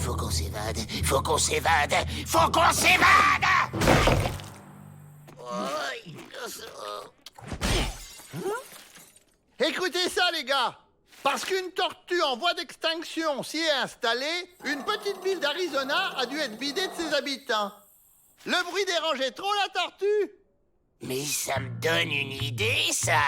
Faut qu'on s'évade, faut qu'on s'évade, faut qu'on s'évade! Écoutez ça, les gars. Parce qu'une tortue en voie d'extinction s'y est installée, une petite ville d'Arizona a dû être vidée de ses habitants. Le bruit dérangeait trop la tortue. Mais ça me donne une idée, ça!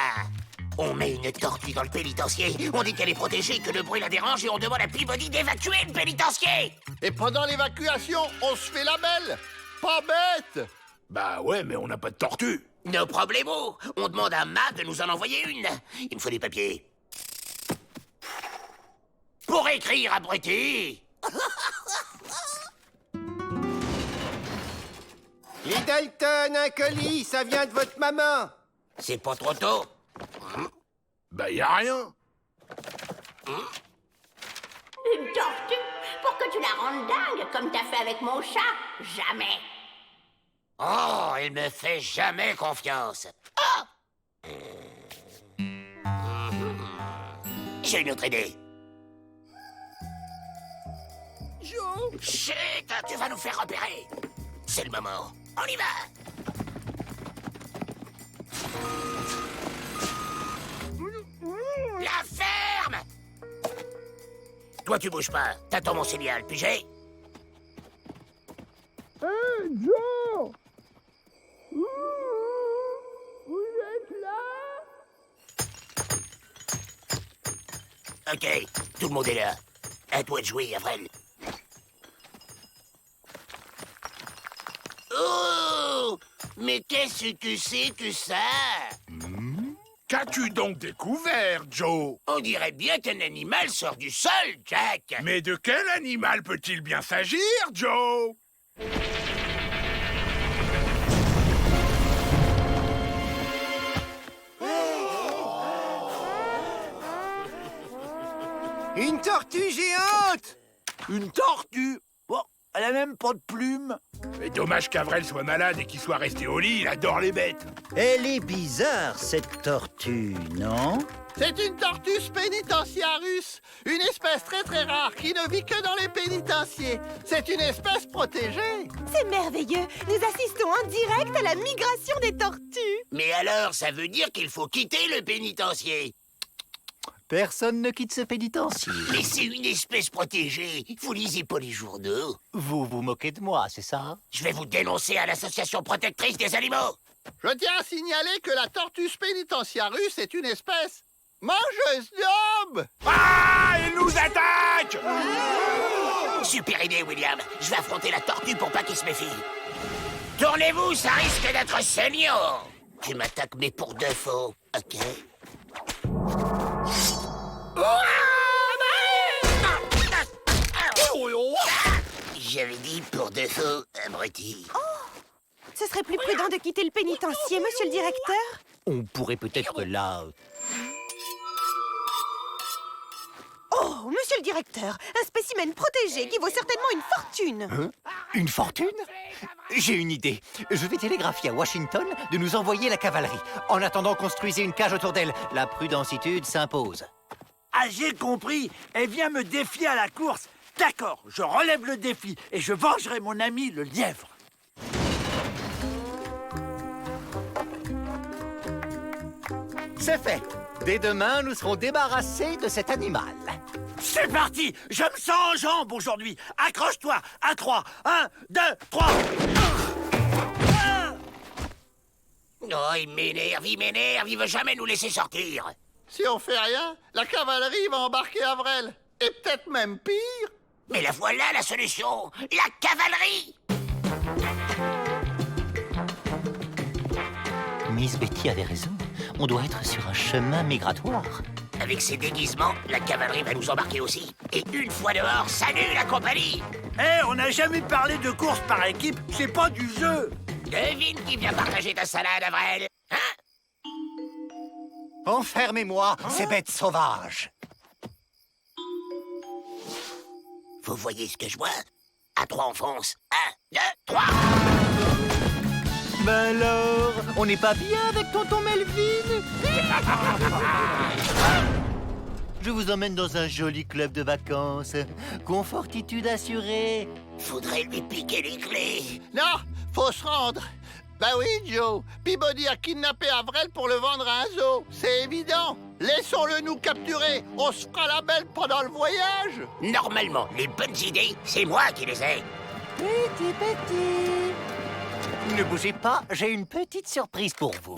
On met une tortue dans le pénitencier, on dit qu'elle est protégée, que le bruit la dérange et on demande à Peabody d'évacuer le pénitencier! Et pendant l'évacuation, on se fait la belle. Pas bête. Bah ouais, mais on n'a pas de tortue. No problemo! On demande à Ma de nous en envoyer une. Il me faut des papiers. Pour écrire, abruti! Littleton, un colis, ça vient de votre maman. C'est pas trop tôt. Bah y a rien. Une tortue? Pour que tu la rendes dingue, comme t'as fait avec mon chat? Jamais. Oh, elle me fait jamais confiance. Ah! J'ai une autre idée. Joe. Chut, tu vas nous faire repérer. C'est le moment. On y va. La ferme! Toi, tu bouges pas. T'attends mon signal, pigé? Hey, Joe. Vous êtes là? Ok, tout le monde est là. À toi de jouer, Avril. Oh! Mais qu'est-ce que c'est que ça? Qu'as-tu donc découvert, Joe? On dirait bien qu'un animal sort du sol, Jack. Mais de quel animal peut-il bien s'agir, Joe? Une tortue géante. Une tortue? Bon, elle a même pas de plumes. Mais dommage qu'Avrel soit malade et qu'il soit resté au lit, il adore les bêtes. Elle est bizarre, cette tortue, non? C'est une tortue pénitentiarus, une espèce très très rare qui ne vit que dans les pénitenciers. C'est une espèce protégée. C'est merveilleux. Nous assistons en direct à la migration des tortues. Mais alors, ça veut dire qu'il faut quitter le pénitencier. Personne ne quitte ce pénitencier. Mais c'est une espèce protégée. Vous lisez pas les journaux. Vous vous moquez de moi, c'est ça? Je vais vous dénoncer à l'association protectrice des animaux. Je tiens à signaler que la tortue pénitentiarus est une espèce mangeuse d'hommes. Ah, il nous attaque! Super idée, William. Je vais affronter la tortue pour pas qu'il se méfie. Tournez-vous, ça risque d'être saignant. Tu m'attaques, mais pour de faux. Ok. J'avais dit pour de faux, abruti. Ce serait plus prudent de quitter le pénitencier, monsieur le directeur? On pourrait peut-être là... Oh, monsieur le directeur, un spécimen protégé qui vaut certainement une fortune. Une fortune? J'ai une idée. Je vais télégraphier à Washington de nous envoyer la cavalerie. En attendant, construisez une cage autour d'elle. La prudentitude s'impose. Ah, j'ai compris. Elle vient me défier à la course. D'accord, je relève le défi et je vengerai mon ami le lièvre. C'est fait. Dès demain, nous serons débarrassés de cet animal. C'est parti. Je me sens en jambes aujourd'hui. Accroche-toi. À 3. 1, 2, 3. Oh, il m'énerve, il veut jamais nous laisser sortir. Si on fait rien, la cavalerie va embarquer Avrel. Et peut-être même pire. Mais la voilà la solution, la cavalerie. Miss Betty avait raison. On doit être sur un chemin migratoire. Avec ses déguisements, la cavalerie va nous embarquer aussi. Et une fois dehors, salut la compagnie. On n'a jamais parlé de course par équipe. C'est pas du jeu. Devine qui vient partager ta salade, Avrel. Hein? Enfermez-moi, ces bêtes sauvages. Vous voyez ce que je vois? À 3, on fonce. 1, 2, 3. Ben alors, on n'est pas bien avec tonton Melvin? Je vous emmène dans un joli club de vacances. Confortitude assurée. Faudrait lui piquer les clés. Non, faut se rendre. Bah oui, Joe. Peabody a kidnappé Avrel pour le vendre à un zoo. C'est évident. Laissons-le nous capturer. On se fera la belle pendant le voyage. Normalement, les bonnes idées, c'est moi qui les ai. Petit. Ne bougez pas, j'ai une petite surprise pour vous.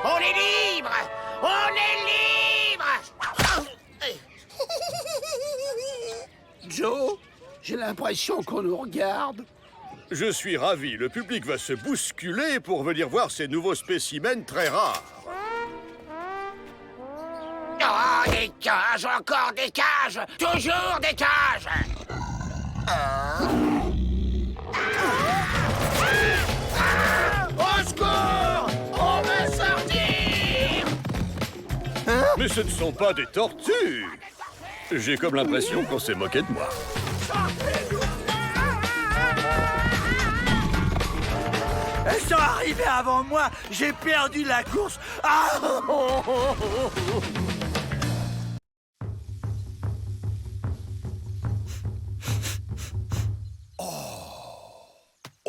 On est libre! On est libre! Joe, j'ai l'impression qu'on nous regarde. Je suis ravi, le public va se bousculer pour venir voir ces nouveaux spécimens très rares. Oh, des cages, encore des cages! Toujours des cages! Au secours! On va sortir! Mais ce ne sont pas des tortues. J'ai comme l'impression qu'on s'est moqué de moi. Elles sont arrivées avant moi. J'ai perdu la course. Ah!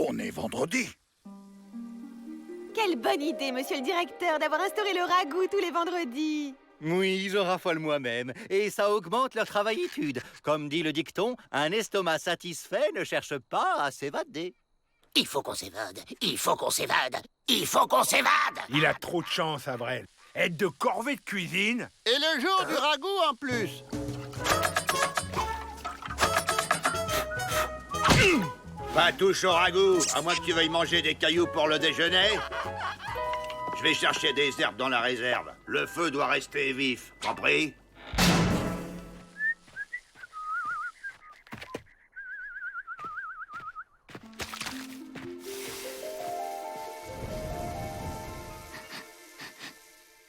On est vendredi. Quelle bonne idée, monsieur le directeur, d'avoir instauré le ragoût tous les vendredis. Oui, je raffole moi-même. Et ça augmente leur travaillitude. Comme dit le dicton, un estomac satisfait ne cherche pas à s'évader. Il faut qu'on s'évade! Il faut qu'on s'évade! Il faut qu'on s'évade! Il a trop de chance, Avrel. Aide de corvée de cuisine. Et le jour du ragoût en plus. Pas touche au ragoût, à moins que tu veuilles manger des cailloux pour le déjeuner. Je vais chercher des herbes dans la réserve. Le feu doit rester vif, compris?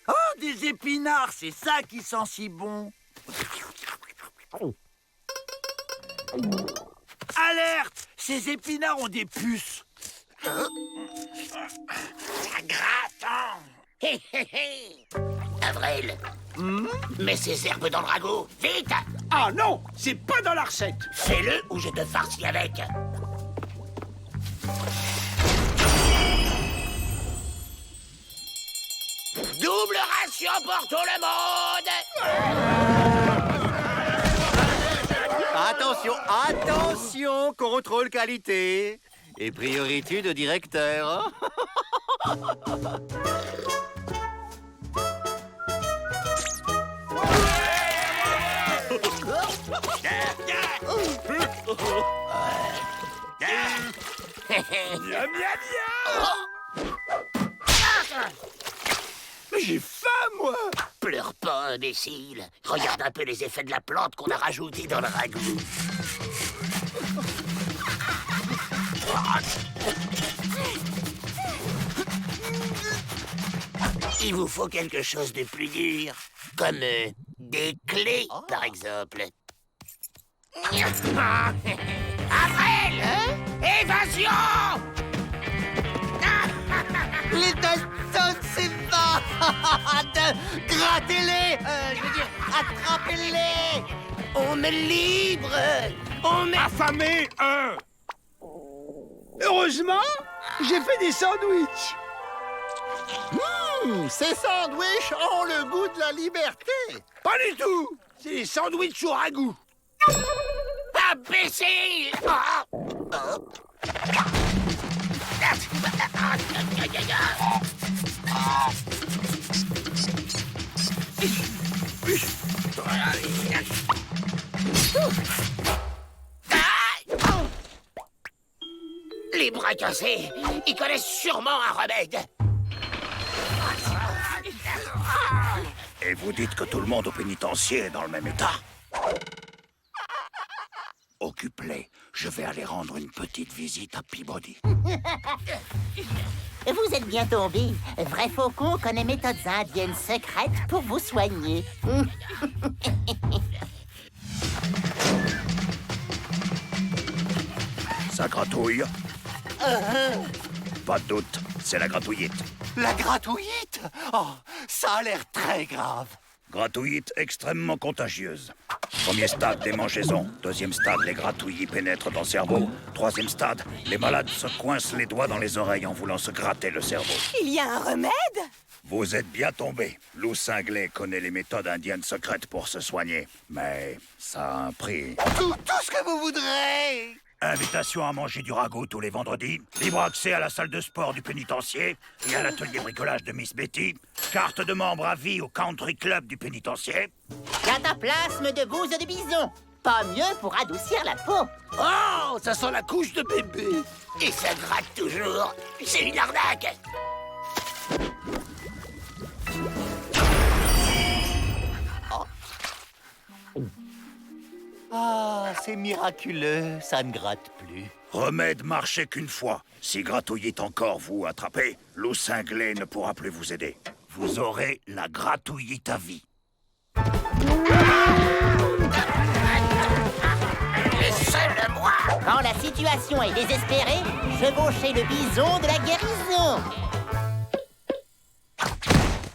Oh, des épinards, c'est ça qui sent si bon. Alerte! Ces épinards ont des puces. Ça gratte, hein? Hé, hé, hé! Avrel, mets ces herbes dans le ragoût, vite! Ah non, c'est pas dans la recette. Fais-le ou je te farcis avec! Double ration pour tout le monde! Attention, attention, contrôle qualité. Et priorité de directeur. Miam, miam, Mais j'ai faim, moi. Pleure pas, imbécile. Regarde un peu les effets de la plante qu'on a rajoutée dans le ragoût. Il vous faut quelque chose de plus dur, comme des clés, par exemple. Avrel! Évasion! Les Dalton s'évadent. Grattez-les. Je veux dire, attrapez-les. On est libre! On est... Affamé, Heureusement, j'ai fait des sandwichs. Ces sandwichs ont le goût de la liberté. Pas du tout. C'est des sandwichs au ragoût. Imbécile! Les bras cassés, ils connaissent sûrement un remède. Et vous dites que tout le monde au pénitencier est dans le même état? Oh. occupe-les. Je vais aller rendre une petite visite à Peabody. Vous êtes bien tombé. Vrai faucon connaît méthodes indiennes secrètes pour vous soigner. Ça gratouille? Pas de doute, c'est la gratouillite. La gratouillite? Oh, ça a l'air très grave. Gratouillite extrêmement contagieuse. Premier stade, démangeaisons. Deuxième stade, les gratouillis pénètrent dans le cerveau. Troisième stade, les malades se coincent les doigts dans les oreilles en voulant se gratter le cerveau. Il y a un remède? Vous êtes bien tombé. Loup cinglé connaît les méthodes indiennes secrètes pour se soigner. Mais ça a un prix. Tout ce que vous voudrez. Invitation à manger du ragoût tous les vendredis, libre accès à la salle de sport du pénitencier et à l'atelier bricolage de Miss Betty, carte de membre à vie au country club du pénitencier. Cataplasme de bouse de bison. Pas mieux pour adoucir la peau. Oh, ça sent la couche de bébé. Et ça gratte toujours. C'est une arnaque. Ah, c'est miraculeux, ça ne gratte plus. Remède marché qu'une fois. Si gratouillite encore vous attrapez, loup cinglé ne pourra plus vous aider. Vous aurez la gratouillite à vie. Laissez-le-moi. Quand la situation est désespérée, chevauchez le bison de la guérison.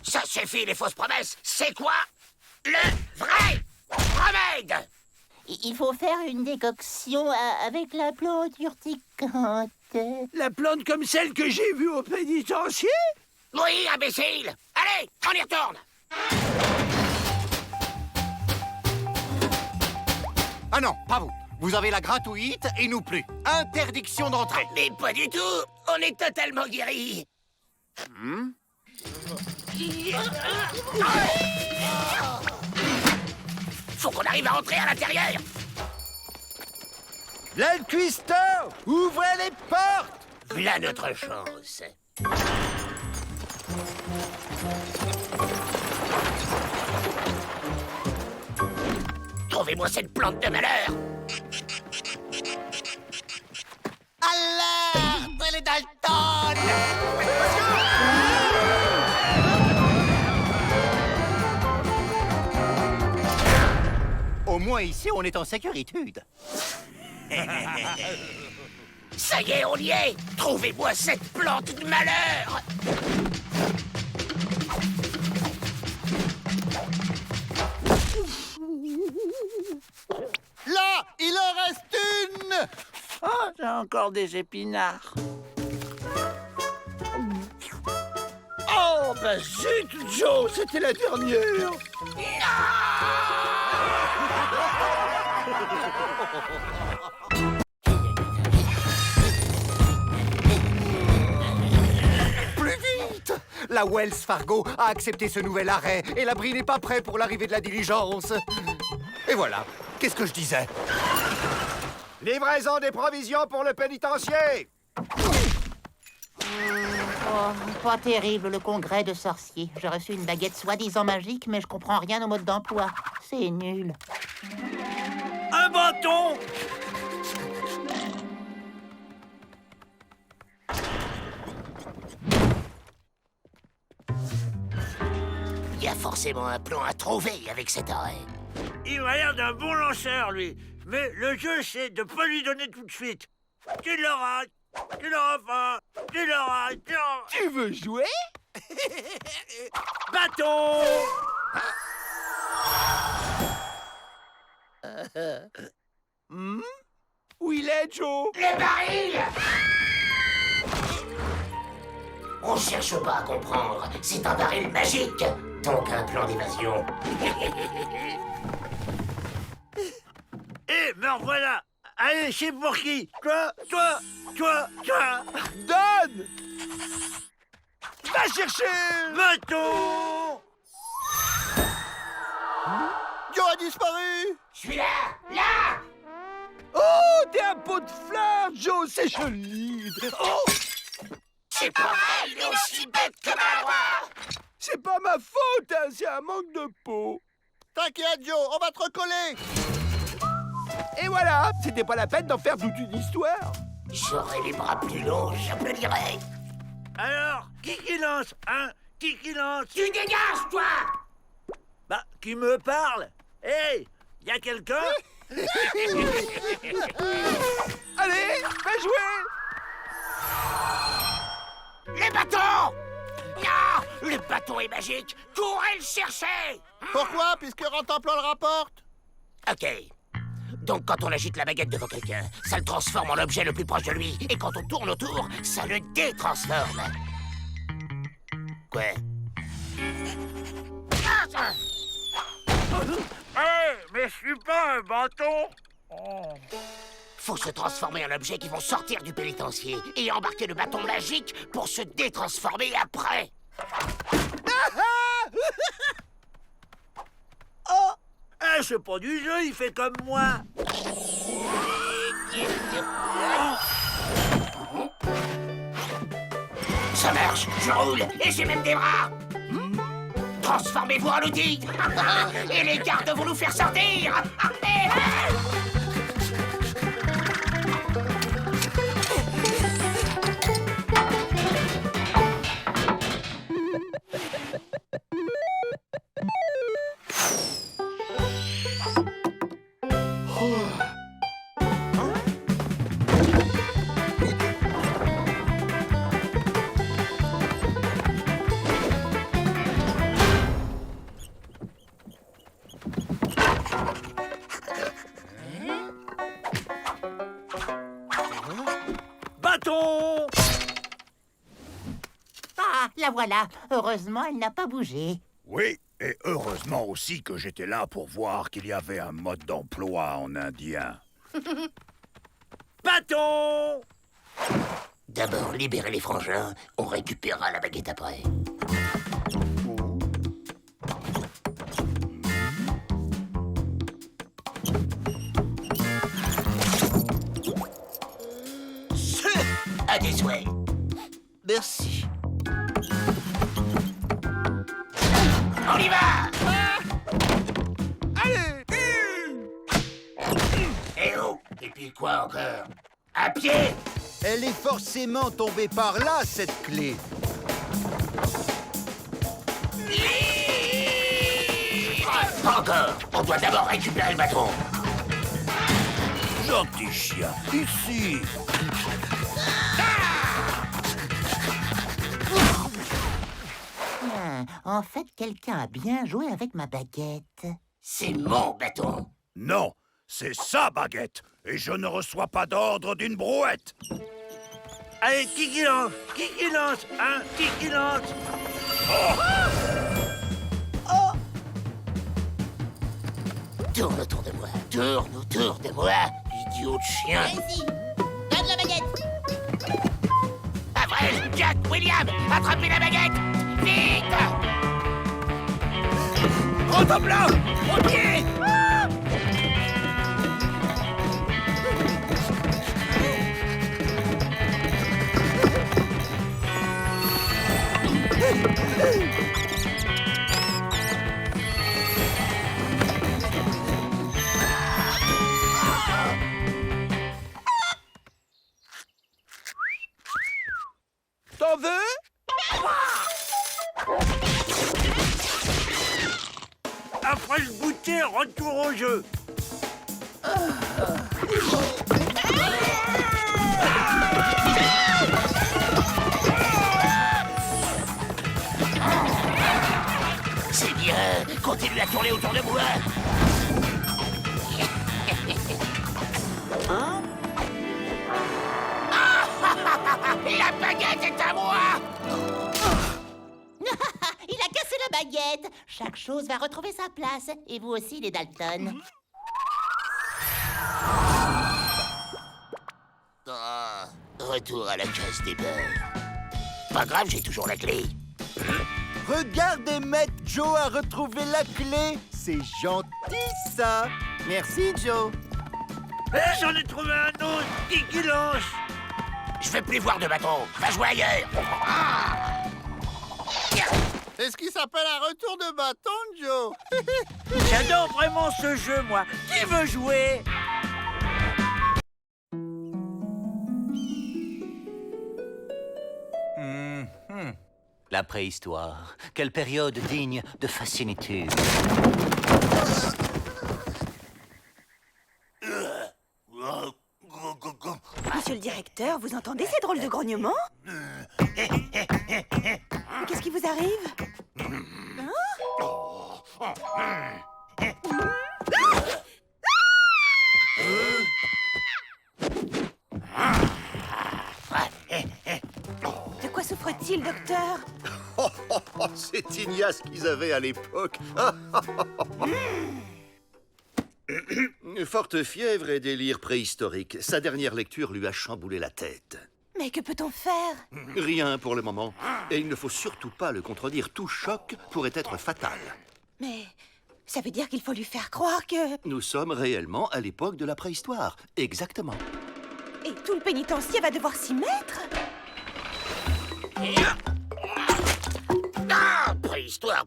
Ça suffit, les fausses promesses. C'est quoi le vrai remède? Il faut faire une décoction avec la plante urticante. La plante comme celle que j'ai vue au pénitencier? Oui, imbécile. Allez, on y retourne. Ah non, pas vous. Vous avez la gratouillite et nous plus. Interdiction d'entrée. Mais pas du tout. On est totalement guéris. Faut qu'on arrive à entrer à l'intérieur. L'aile Twister, ouvrez les portes! Voilà notre chance. Trouvez-moi cette plante de malheur. Alerte, les Dalton! Au moins ici, on est en sécurité. Ça y est, on y est. Trouvez-moi cette plante de malheur. Là, il en reste une. Oh, j'ai encore des épinards. Oh, bah zut, Joe, c'était la dernière. Plus vite! La Wells Fargo a accepté ce nouvel arrêt et l'abri n'est pas prêt pour l'arrivée de la diligence. Et voilà, qu'est-ce que je disais? Livraison des provisions pour le pénitencier! Oh, pas terrible, le congrès de sorciers. J'ai reçu une baguette soi-disant magique, mais je comprends rien au mode d'emploi. C'est nul. Un bâton! Il y a forcément un plan à trouver avec cet arrêt. Il m'a l'air d'un bon lanceur, lui. Mais le jeu, c'est de pas lui donner tout de suite. Tu l'auras pas, tu l'auras. Tu veux jouer? Bâton! Où il est, Joe? Les barils! On cherche pas à comprendre. C'est un baril magique. Donc un plan d'évasion. Eh, me revoilà. Allez, c'est pour qui? Toi. Donne! Va chercher! Bâton! Joe a disparu. Je suis là! Là! Oh, t'es un pot de fleurs, Joe, c'est joli! Oh! C'est pas vrai, il est aussi bête que maladroit! C'est pas ma faute, hein, c'est un manque de peau. T'inquiète, Joe, on va te recoller. Et voilà, c'était pas la peine d'en faire toute une histoire. J'aurais les bras plus longs, j'applaudirais. Alors, qui lance, hein? Qui lance? Tu dégages, toi! Bah, qui me parle? Hey, y a quelqu'un? Allez, va jouer. Les bâtons! Non! Le bâton est magique! Courez le chercher! Pourquoi? Puisque Rantanplan le rapporte. Ok. Donc quand on agite la baguette devant quelqu'un, ça le transforme en l'objet le plus proche de lui. Et quand on tourne autour, ça le détransforme. Quoi? Hey, mais je suis pas un bâton! Faut se transformer en objet qui vont sortir du pénitencier et embarquer le bâton magique pour se détransformer après. Oh! Eh, c'est pas du jeu, il fait comme moi. Ça marche, je roule et j'ai même des bras. Transformez-vous en outil et les gardes vont nous faire sortir. Bâton! Ah, la voilà. Heureusement, elle n'a pas bougé. Oui, et heureusement aussi que j'étais là pour voir qu'il y avait un mode d'emploi en indien. Bâton! D'abord, libérez les frangins, on récupérera la baguette après. À tes souhaits. Merci. On y va! Allez. Eh oh! Et puis quoi encore? À pied! Elle est forcément tombée par là, cette clé. Pas encore! On doit d'abord récupérer le bâton. Gentil chien, ici. En fait, quelqu'un a bien joué avec ma baguette. C'est mon bâton. Non, c'est sa baguette. Et je ne reçois pas d'ordre d'une brouette. Allez, qui lance? Qui lance, hein? Qui lance? Tourne autour de moi. Tourne autour de moi, idiot de chien. Vas-y, donne la baguette. Avril, Jack, William, attrapez la baguette! Vite! Rantanplan, au pied! T'en veux? Après le goûter, retour au jeu. C'est bien, continue à tourner autour de moi. La baguette est à moi! Il a cassé la baguette. Chaque chose va retrouver sa place. Et vous aussi, les Dalton. Ah, retour à la case des beurs. Pas grave, j'ai toujours la clé. Regardez, Maître Joe a retrouvé la clé. C'est gentil, ça. Merci, Joe. Eh, j'en ai trouvé un autre. Qui lance? Je veux plus voir de bâton. Va jouer ailleurs. C'est ce qui s'appelle un retour de bâton, Joe. J'adore vraiment ce jeu, moi. Qui veut jouer? La préhistoire. Quelle période digne de fascinitude. Monsieur le directeur, vous entendez ces drôles de grognements? Qu'est-ce qui vous arrive? De quoi souffre-t-il, docteur? C'est ignace qu'ils avaient à l'époque. Forte fièvre et délire préhistorique. Sa dernière lecture lui a chamboulé la tête. Mais que peut-on faire? Rien pour le moment. Et il ne faut surtout pas le contredire. Tout choc pourrait être fatal. Mais ça veut dire qu'il faut lui faire croire que... Nous sommes réellement à l'époque de la préhistoire. Exactement. Et tout le pénitencier va devoir s'y mettre? Ah,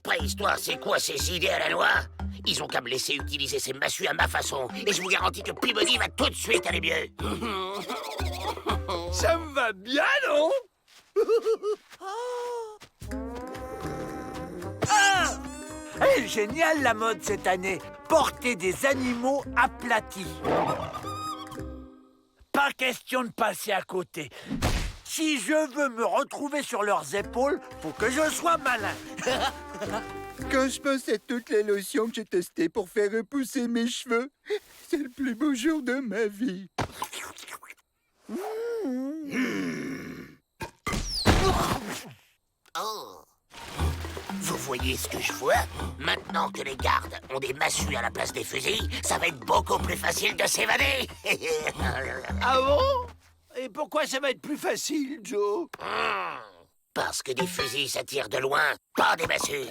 préhistoire, c'est quoi ces idées à la noix? Ils ont qu'à me laisser utiliser ces massues à ma façon. Et je vous garantis que Peabody va tout de suite aller mieux. Ça me va bien, non? Ah! Elle est géniale, la mode, cette année. Porter des animaux aplatis. Pas question de passer à côté. Si je veux me retrouver sur leurs épaules, faut que je sois malin. Quand je pense à toutes les lotions que j'ai testées pour faire repousser mes cheveux, c'est le plus beau jour de ma vie. Oh. Vous voyez ce que je vois? Maintenant que les gardes ont des massues à la place des fusils, ça va être beaucoup plus facile de s'évader. Ah bon? Et pourquoi ça va être plus facile, Joe? Parce que des fusils, ça tire de loin, pas des massues.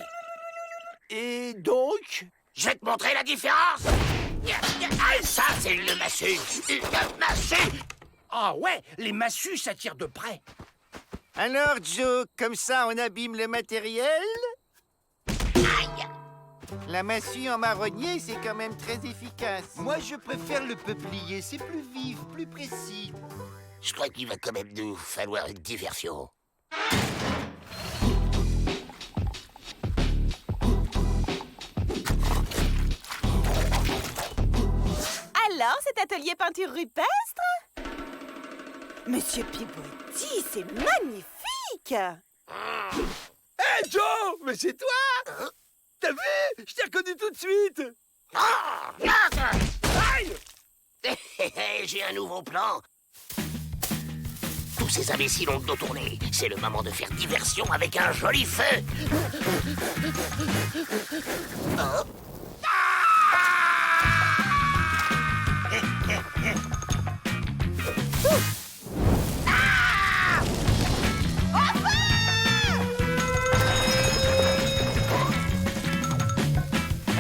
Et donc? Je vais te montrer la différence. Ah, ça, c'est une massue. Une massue. Ah ouais, les massues, ça tire de près. Alors, Joe, comme ça, on abîme le matériel? Aïe. La massue en marronnier, c'est quand même très efficace. Moi, je préfère le peuplier. C'est plus vif, plus précis. Je crois qu'il va quand même nous falloir une diversion. Alors, cet atelier peinture rupestre? Monsieur Peabody, c'est magnifique! Hé, Joe! Mais c'est toi! T'as vu? Je t'ai reconnu tout de suite! Aïe! J'ai un nouveau plan. Tous ces imbéciles ont le dos tourné. C'est le moment de faire diversion avec un joli feu. Oh.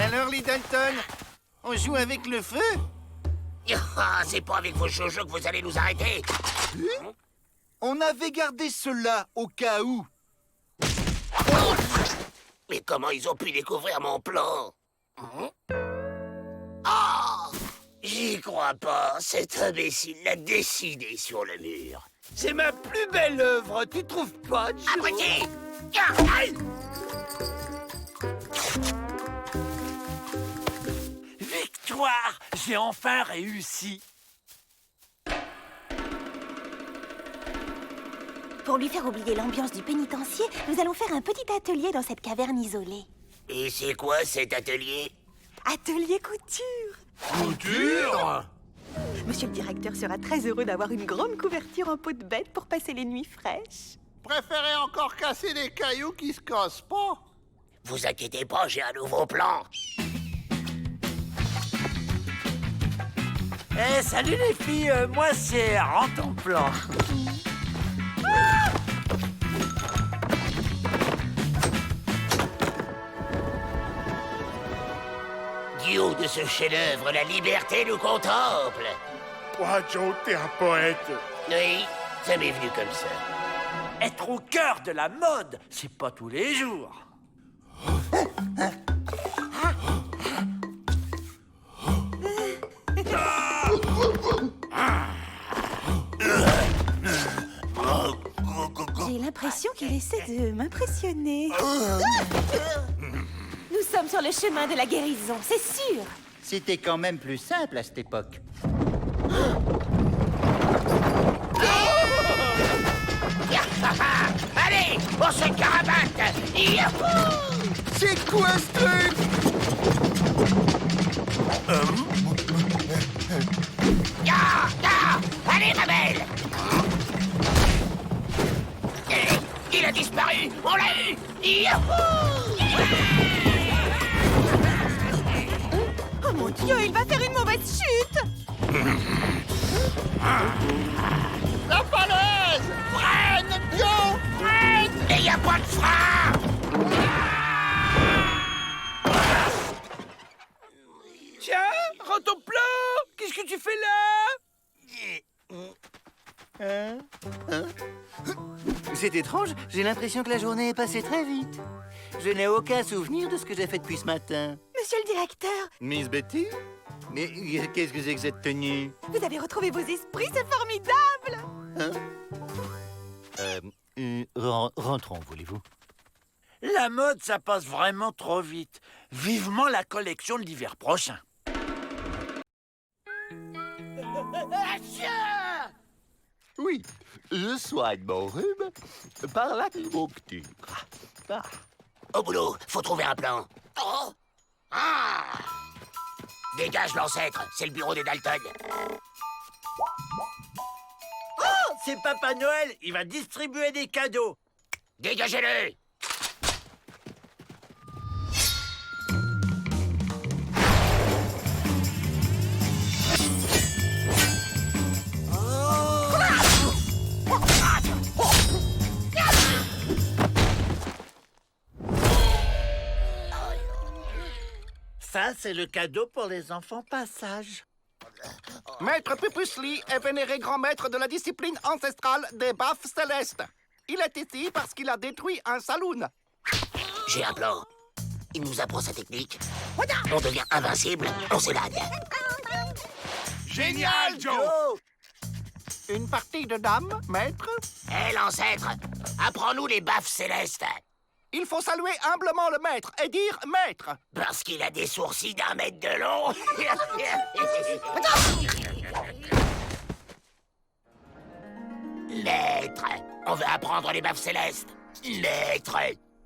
Alors, les Dalton, on joue avec le feu? Ah, c'est pas avec vos jojo que vous allez nous arrêter. On avait gardé cela au cas où. Mais comment ils ont pu découvrir mon plan? Ah! J'y crois pas. Cet imbécile l'a dessiné sur le mur. C'est ma plus belle œuvre, tu trouves pas, Joe? Abruti! Aïe! Victoire! J'ai enfin réussi. Pour lui faire oublier l'ambiance du pénitencier, nous allons faire un petit atelier dans cette caverne isolée. Et c'est quoi cet atelier? Atelier couture! Couture? Monsieur le directeur sera très heureux d'avoir une grande couverture en peau de bête pour passer les nuits fraîches. Préférez encore casser des cailloux qui se cassent pas? Vous inquiétez pas, j'ai un nouveau plan. Eh, salut les filles, moi c'est Rentre en plan. Du haut de ce chef-d'œuvre, la liberté nous contemple. Toi, Joe, t'es un poète. Oui, ça m'est venu comme ça. Être au cœur de la mode, c'est pas tous les jours. J'ai l'impression qu'il essaie de m'impressionner. Nous sommes sur le chemin de la guérison, c'est sûr. C'était quand même plus simple à cette époque. Allez, on se carabate. Yahoo! C'est quoi ce truc? Allez, ma belle. Il a disparu. On l'a eu. Yahoo! Oh mon Dieu, il va faire une mauvaise chute. La falaise! Freine, Joe! Freine! Mais y a pas de frein. Tiens, rends ton plan. Qu'est-ce que tu fais là? C'est étrange, j'ai l'impression que la journée est passée très vite. Je n'ai aucun souvenir de ce que j'ai fait depuis ce matin. Monsieur le directeur, Miss Betty? Mais qu'est-ce que c'est que cette tenue? vous avez retrouvé vos esprits, c'est formidable. Rentrons, voulez-vous? La mode, ça passe vraiment trop vite. Vivement la collection de l'hiver prochain. Oui, je soigne mon rhume par l'acupuncture. Au boulot, faut trouver un plan. Oh. Ah. Dégage l'ancêtre, c'est le bureau des Dalton. Oh, c'est Papa Noël. Il va distribuer des cadeaux. Dégagez-le. Ça, c'est le cadeau pour les enfants passage. Maître Pupusli est vénéré grand maître de la discipline ancestrale des baffes célestes. Il est ici parce qu'il a détruit un saloon. J'ai un plan. Il nous apprend sa technique. On devient invincible, on s'évade. Génial, Joe! Une partie de dames, maître? Hé, l'ancêtre, apprends-nous les baffes célestes. Il faut saluer humblement le maître et dire maître. Parce qu'il a des sourcils d'1 mètre de long. Maître, on veut apprendre les baffes célestes. Maître.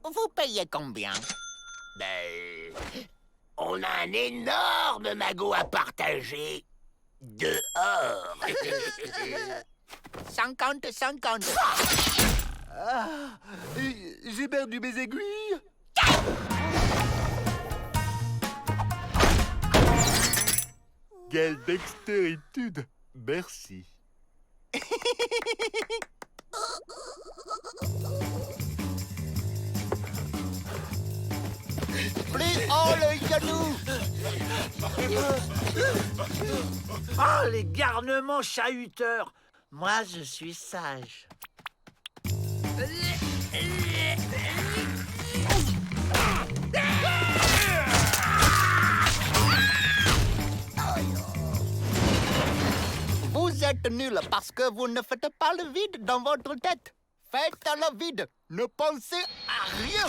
Vous payez combien? Ben, on a un énorme magot à partager. Dehors. 50-50. Ah, j'ai perdu mes aiguilles. Quelle dextéritude! Merci. Plus haut le genou. Oh, les garnements chahuteurs. Moi, je suis sage. Vous êtes nul parce que vous ne faites pas le vide dans votre tête. Faites le vide. Ne pensez à rien.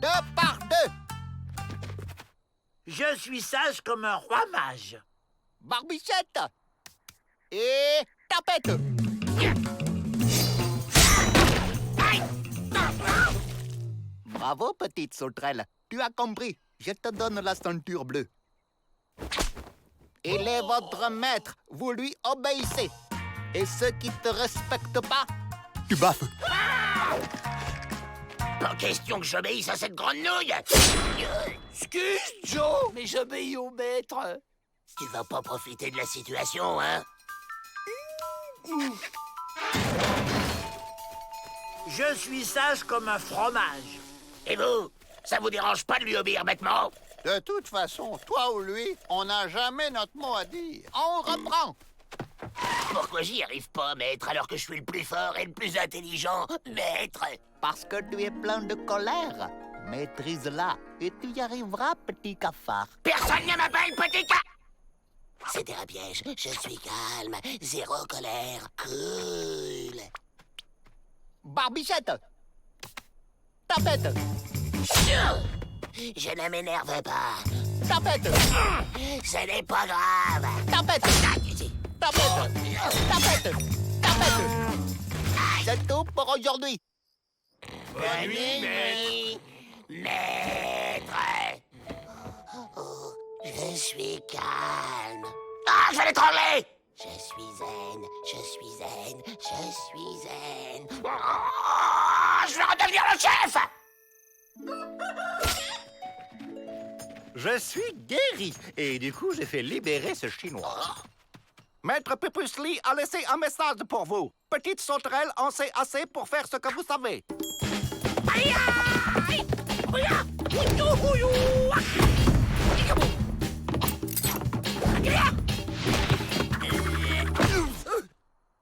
Deux par deux. Je suis sage comme un roi mage. Barbichette. Et tapette. Bravo, petite sauterelle. Tu as compris. Je te donne la ceinture bleue. Il est votre maître. Vous lui obéissez. Et ceux qui te respectent pas, tu baffes. Pas question que j'obéisse à cette grenouille. Excuse, Joe, mais j'obéis au maître. Tu vas pas profiter de la situation, hein? Je suis sage comme un fromage. Et vous? Ça vous dérange pas de lui obéir bêtement? De toute façon, toi ou lui, on n'a jamais notre mot à dire. On reprend. Pourquoi j'y arrive pas, maître, alors que je suis le plus fort et le plus intelligent, maître? Parce que tu es plein de colère. Maîtrise-la et tu y arriveras, petit cafard. Personne ne m'appelle petit ca... C'était un piège. Je suis calme, zéro colère, cool. Barbichette! Tapette! Je ne m'énerve pas. Tapette! Ce n'est pas grave. Tapette! Tapette! Tapette! Tapette! C'est tout pour aujourd'hui. Bonne nuit, maître. Oh, je suis calme. Ah, je vais l'étrangler. Je suis zen, je suis zen, je suis zen. Oh, je vais redevenir le chef. Je suis guéri, et du coup, j'ai fait libérer ce Chinois. Maître Pupusli a laissé un message pour vous. Petite sauterelle en sait assez pour faire ce que vous savez.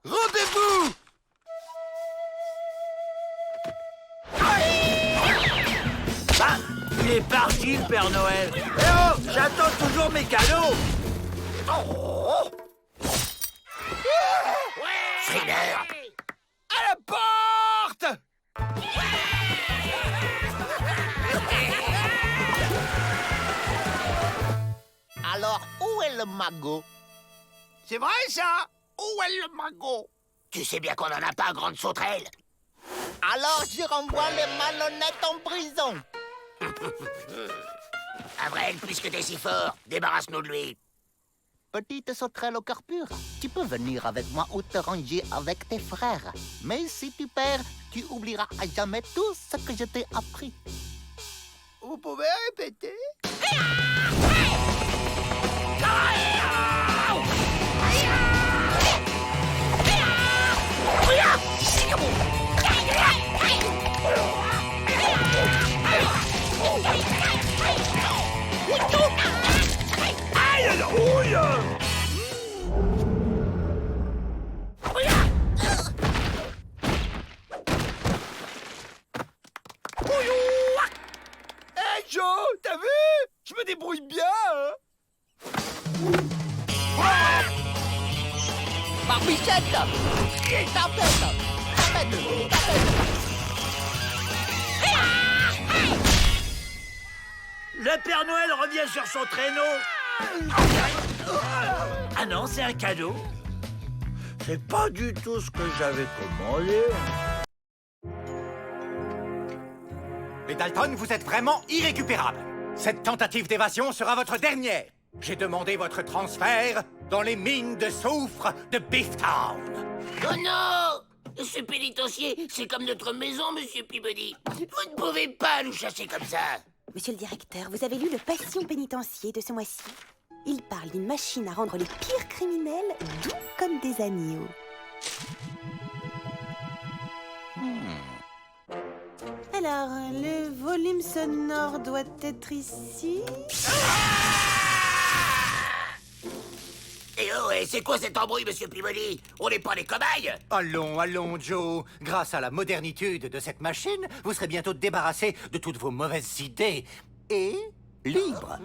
Rendez-vous! Bah, il est parti, le Père Noël. Eh oh, j'attends toujours mes cadeaux. Frimeur. À la porte! Alors, où est le magot? C'est vrai, ça? Où est le magot? Tu sais bien qu'on n'en a pas, grande sauterelle. Alors, je renvoie les malhonnêtes en prison. Avril, puisque t'es si fort, débarrasse-nous de lui. Petite sauterelle au cœur pur, tu peux venir avec moi ou te ranger avec tes frères. Mais si tu perds, tu oublieras à jamais tout ce que je t'ai appris. Vous pouvez répéter? Hey Joe, t'as vu? Je me débrouille bien, hein? Barbichette! Tapette! Tapette! Tapette! Le Père Noël revient sur son traîneau. Ah non, c'est un cadeau. C'est pas du tout ce que j'avais commandé. Les Dalton, vous êtes vraiment irrécupérables. Cette tentative d'évasion sera votre dernière. J'ai demandé votre transfert dans les mines de soufre de Beeftown. Oh non! Ce pénitencier, c'est comme notre maison, monsieur Peabody. Vous ne pouvez pas nous chasser comme ça. Monsieur le directeur, vous avez lu le Passion pénitencier de ce mois-ci? Il parle d'une machine à rendre les pires criminels doux comme des agneaux. Alors, le volume sonore doit être ici. Et oh, et c'est quoi cet embrouille, monsieur Peabody? On n'est pas des cobayes. Allons, allons, Joe. Grâce à la modernitude de cette machine, vous serez bientôt débarrassé de toutes vos mauvaises idées. Et libre.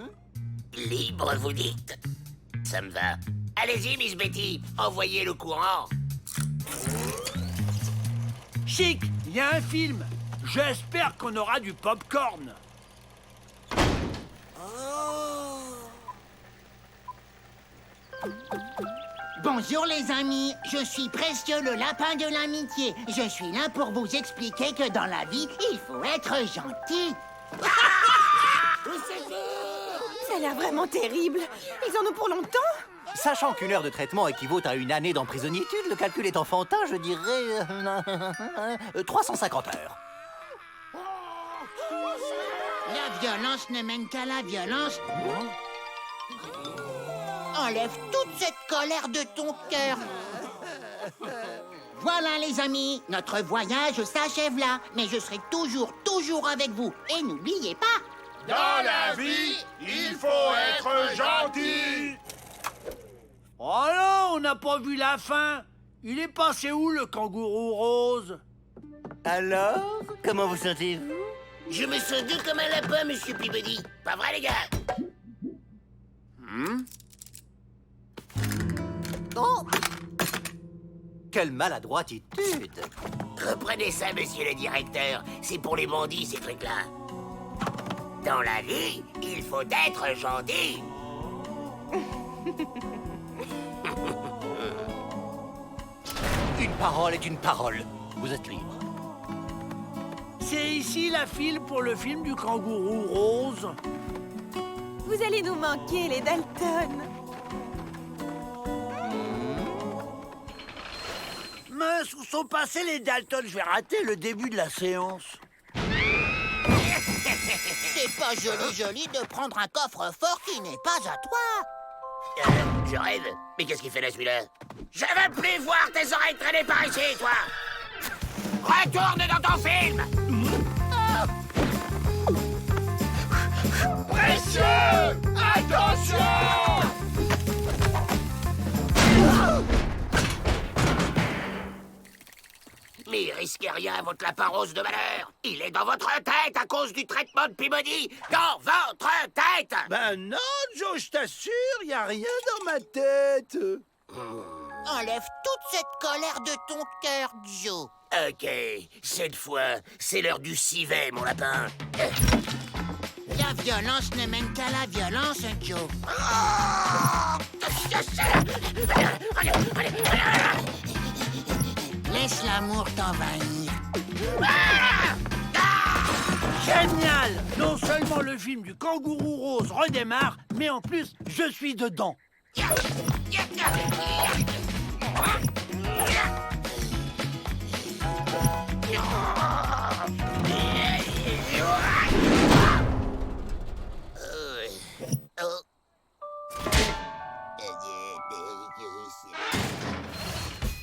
Libre, vous dites? Ça me va. Allez-y, Miss Betty, envoyez le courant. Chic, il y a un film. J'espère qu'on aura du pop-corn. Bonjour les amis, je suis Précieux le lapin de l'amitié. Je suis là pour vous expliquer que dans la vie, il faut être gentil. Ça a l'air vraiment terrible. Ils en ont pour longtemps. Sachant qu'une heure de traitement équivaut à une année d'emprisonniétude, le calcul est enfantin, je dirais 350 heures. La violence ne mène qu'à la violence. Enlève toute cette colère de ton cœur. Voilà les amis, notre voyage s'achève là. Mais je serai toujours avec vous. Et n'oubliez pas... Dans la vie, il faut être gentil. Oh non, on n'a pas vu la fin. Il est passé où, le kangourou rose? Alors, comment vous sentez-vous? Je me sens doux comme un lapin, monsieur Peabody. Pas vrai, les gars? Oh! Quelle maladroititude! Reprenez ça, monsieur le directeur. C'est pour les bandits, ces trucs-là. Dans la vie, il faut être gentil. Une parole est une parole. Vous êtes libre. C'est ici la file pour le film du kangourou rose. Vous allez nous manquer, les Dalton. Mince, où sont passés les Dalton? Je vais rater le début de la séance. C'est pas joli de prendre un coffre-fort qui n'est pas à toi. Je rêve. Mais qu'est-ce qu'il fait là, celui-là? Je veux plus voir tes oreilles traîner par ici, toi. Retourne dans ton film. Précieux! Attention! Mais risquez rien, votre lapin rose de malheur. Il est dans votre tête à cause du traitement de Peabody. Dans votre tête! Ben non, Joe, je t'assure, y a rien dans ma tête. Enlève toute cette colère de ton cœur, Joe. Ok, cette fois, c'est l'heure du civet, mon lapin. La violence ne mène qu'à la violence, Joe. Laisse l'amour t'envahir. Génial! Non seulement le film du kangourou rose redémarre, mais en plus, je suis dedans.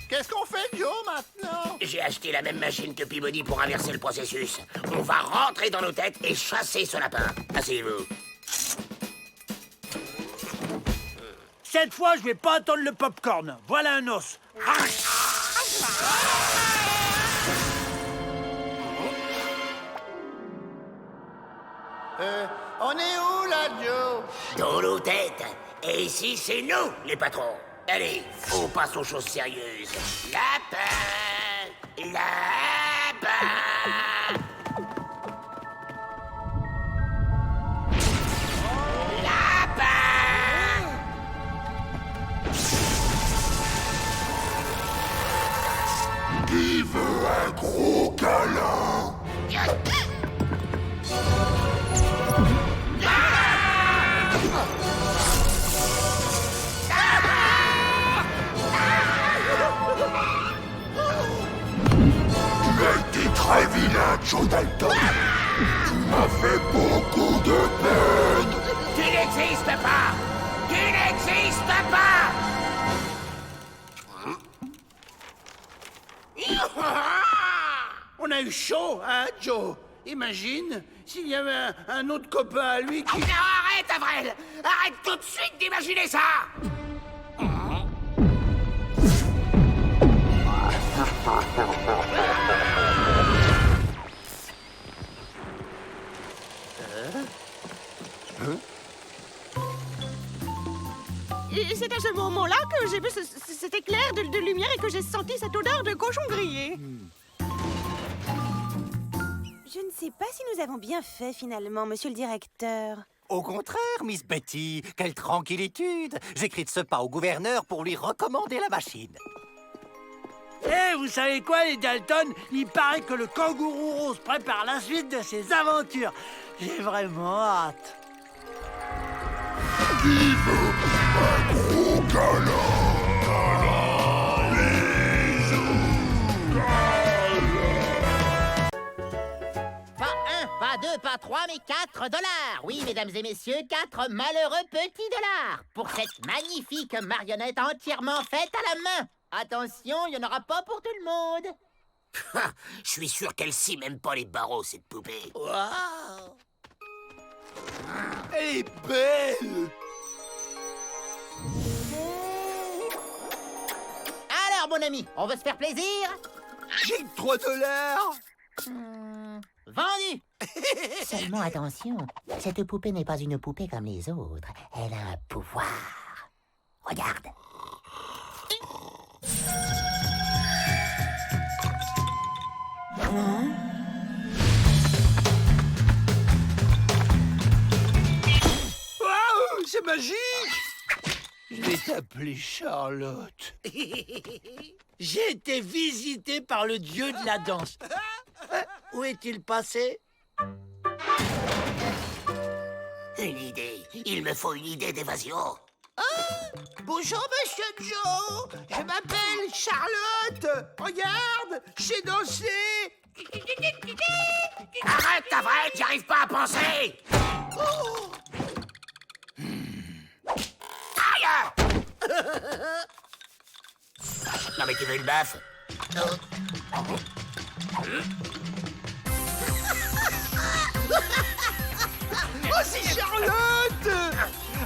Qu'est-ce qu'on fait, Joe, maintenant? J'ai acheté la même machine que Peabody pour inverser le processus. On va rentrer dans nos têtes et chasser ce lapin. Asseyez-vous. Cette fois, je vais pas attendre le popcorn. Voilà un os. On est où, là, Joe? Dans nos têtes. Et ici, c'est nous, les patrons. Allez, on passe aux choses sérieuses. Lapin! Lapin! Lapin! Qui veut un gros câlin? Tu es très vilain, Joe Dalton. Tu m'as fait beaucoup de peine. Tu n'existes pas! Tu n'existes pas! On a eu chaud, hein, Joe? Imagine s'il y avait un autre copain à lui qui... Non, arrête, Avril! Arrête tout de suite d'imaginer ça! Et c'est à ce moment-là que j'ai vu cet éclair de lumière et que j'ai senti cette odeur de cochon grillé. Je ne sais pas si nous avons bien fait, finalement, monsieur le directeur. Au contraire, Miss Betty, quelle tranquillitude! J'écris de ce pas au gouverneur pour lui recommander la machine. Eh, vous savez quoi, les Dalton? Il paraît que le kangourou rose prépare la suite de ses aventures. J'ai vraiment hâte. Qui veut un gros câlin? Pas 1, pas 2, pas 3, mais 4 $. Oui, mesdames et messieurs, 4 malheureux petits dollars pour cette magnifique marionnette entièrement faite à la main. Attention, il n'y en aura pas pour tout le monde. Je suis sûr qu'elle scie même pas les barreaux, cette poupée. Waouh! Elle est belle! Alors, mon ami, on veut se faire plaisir? J'ai que 3 $. Vendu. Seulement attention, cette poupée n'est pas une poupée comme les autres. Elle a un pouvoir. Regarde. Waouh, c'est magique! Je vais t'appeler Charlotte. J'ai été visité par le dieu de la danse. Où est-il passé? Une idée. Il me faut une idée d'évasion. Bonjour, Monsieur Joe. Je m'appelle Charlotte. Regarde, j'ai dansé. Arrête ta vraie, j'y arrive pas à penser. Aïe! Non mais tu veux une baffe? Oh, c'est Charlotte!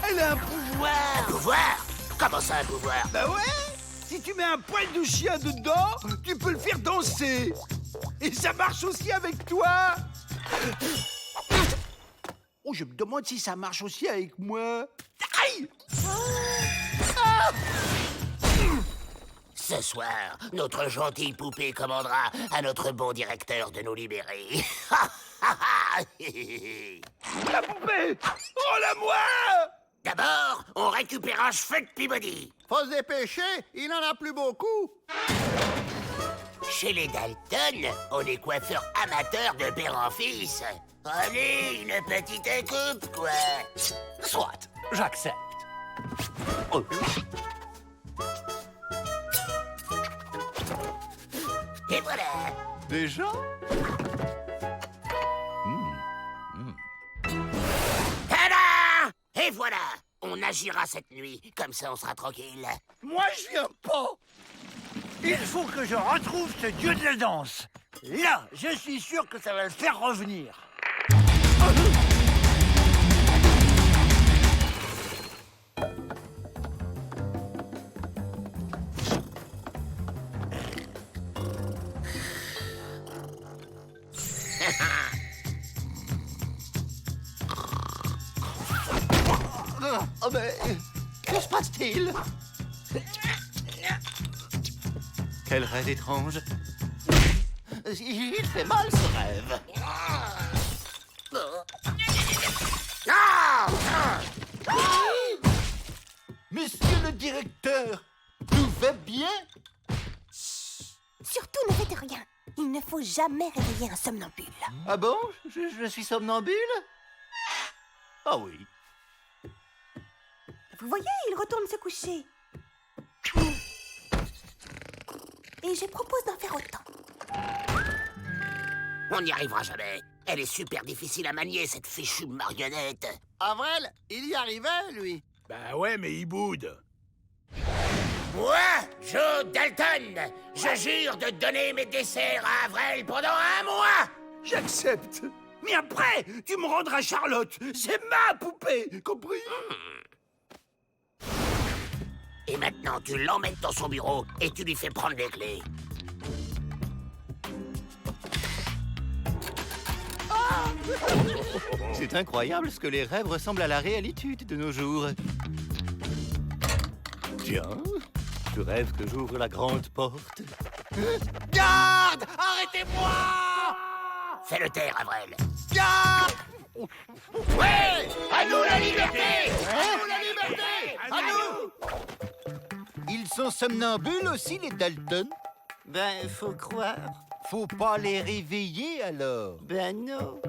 Elle a un pouvoir. Un pouvoir? Comment ça, un pouvoir? Bah ouais. Si tu mets un poil de chien dedans, tu peux le faire danser. Et ça marche aussi avec toi. Oh, je me demande si ça marche aussi avec moi. Aïe! Ce soir, notre gentille poupée commandera à notre bon directeur de nous libérer. La poupée! Oh, la moi! D'abord, on récupère un cheveu de Peabody. Faut se dépêcher, il n'en a plus beaucoup. Chez les Dalton, on est coiffeur amateur de père en fils. Allez, une petite coupe, quoi. Soit, j'accepte. Et voilà. Déjà? Tada! Et voilà. On agira cette nuit. Comme ça, on sera tranquille. Moi, je viens pas. Il faut que je retrouve ce dieu de la danse. Là, je suis sûr que ça va le faire revenir. Oh, mais que se passe-t-il? Quel rêve étrange. Il fait mal, ce rêve. Monsieur le directeur, tout va bien? Surtout ne faites rien. Il ne faut jamais réveiller un somnambule. Ah bon? Je suis somnambule? Ah oui. Vous voyez, il retourne se coucher. Et je propose d'en faire autant. On n'y arrivera jamais. Elle est super difficile à manier, cette fichue marionnette. Avril, il y arrivait, lui. Bah ouais, mais il boude. Moi, Joe Dalton, je jure de donner mes desserts à Avril pendant un mois. J'accepte. Mais après, tu me rendras Charlotte. C'est ma poupée, compris? Et maintenant, tu l'emmènes dans son bureau et tu lui fais prendre les clés. C'est incroyable ce que les rêves ressemblent à la réalité de nos jours. Tiens, je rêve que j'ouvre la grande porte. Garde! Arrêtez-moi! Fais-le taire, Avril. Garde! Ouais! À nous la liberté! À nous la liberté! À nous! Ils sont somnambules aussi, les Dalton? Ben, faut croire. Faut pas les réveiller, alors. Ben non.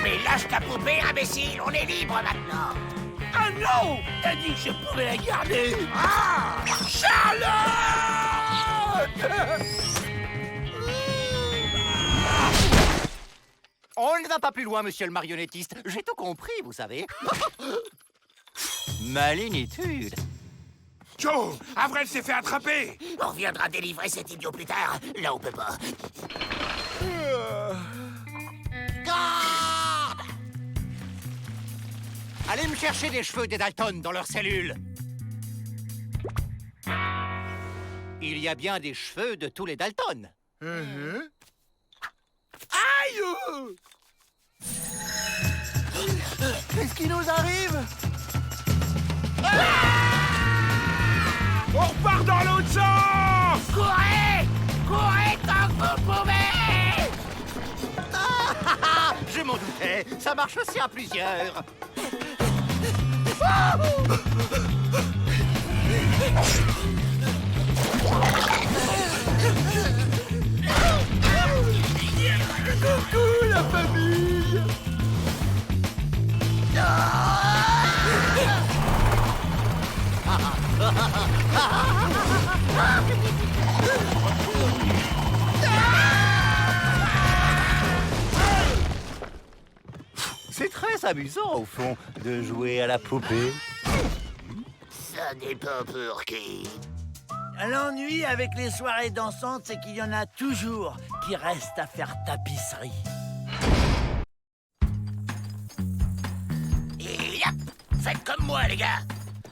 Mais lâche ta poupée, imbécile! On est libre maintenant! Ah non! T'as dit que je pouvais la garder! Ah! Charlotte! On ne va pas plus loin, monsieur le marionnettiste. J'ai tout compris, vous savez. Malénitude. Joe, Avril s'est fait attraper. On reviendra délivrer cet idiot plus tard. Là, on peut pas. Garde! Allez me chercher des cheveux des Dalton dans leur cellule. Il y a bien des cheveux de tous les Dalton. Aïe! Qu'est-ce qui nous arrive? On repart dans l'autre sens! Courez! Courez tant que vous pouvez! Je m'en doutais, ça marche aussi à plusieurs. Coucou la famille! C'est très amusant, au fond, de jouer à la poupée. Ça n'est pas pour qui. L'ennui avec les soirées dansantes, c'est qu'il y en a toujours qui restent à faire tapisserie. Et hop! Faites comme moi, les gars.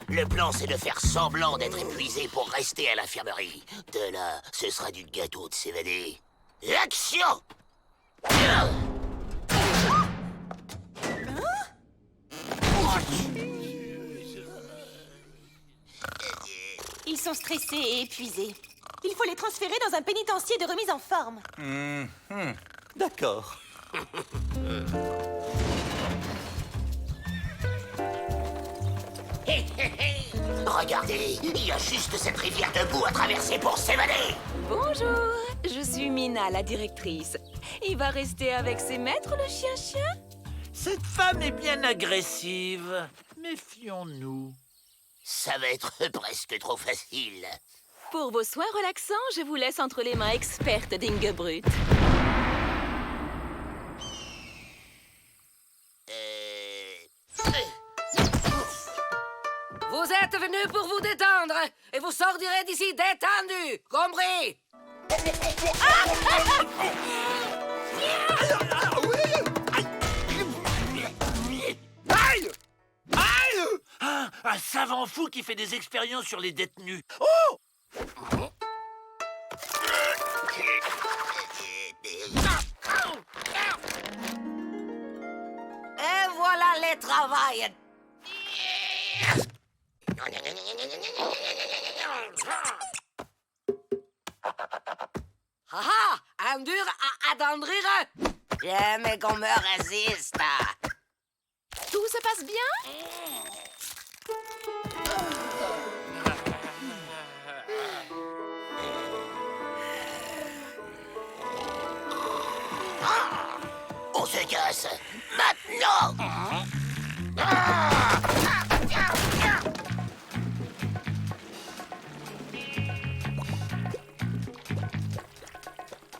Le plan, c'est de faire semblant d'être épuisé pour rester à l'infirmerie. De là, ce sera du gâteau de s'évader. Action! Ils sont stressés et épuisés. Il faut les transférer dans un pénitencier de remise en forme. D'accord. Regardez, il y a juste cette rivière de boue à traverser pour s'évader. Bonjour, je suis Mina, la directrice. Il va rester avec ses maîtres, le chien-chien? Cette femme est bien agressive. Méfions-nous. Ça va être presque trop facile. Pour vos soins relaxants, je vous laisse entre les mains expertes d'Ingebrut. Vous êtes venus pour vous détendre et vous sortirez d'ici détendu, compris? Aïe! Aïe! Un savant fou qui fait des expériences sur les détenus. Oh! Et voilà les travails. Haha, un dur à attendrir. Jamais qu'on me résiste. Tout se passe bien? On se casse maintenant.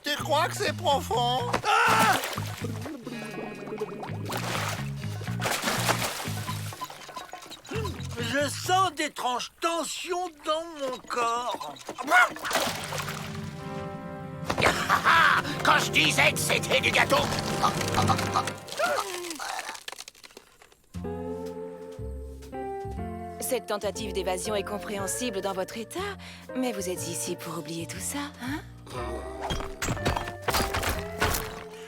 Tu crois que c'est profond? Je sens d'étranges tensions dans mon corps. Quand je disais que c'était du gâteau. Cette tentative d'évasion est compréhensible dans votre état, mais vous êtes ici pour oublier tout ça, hein?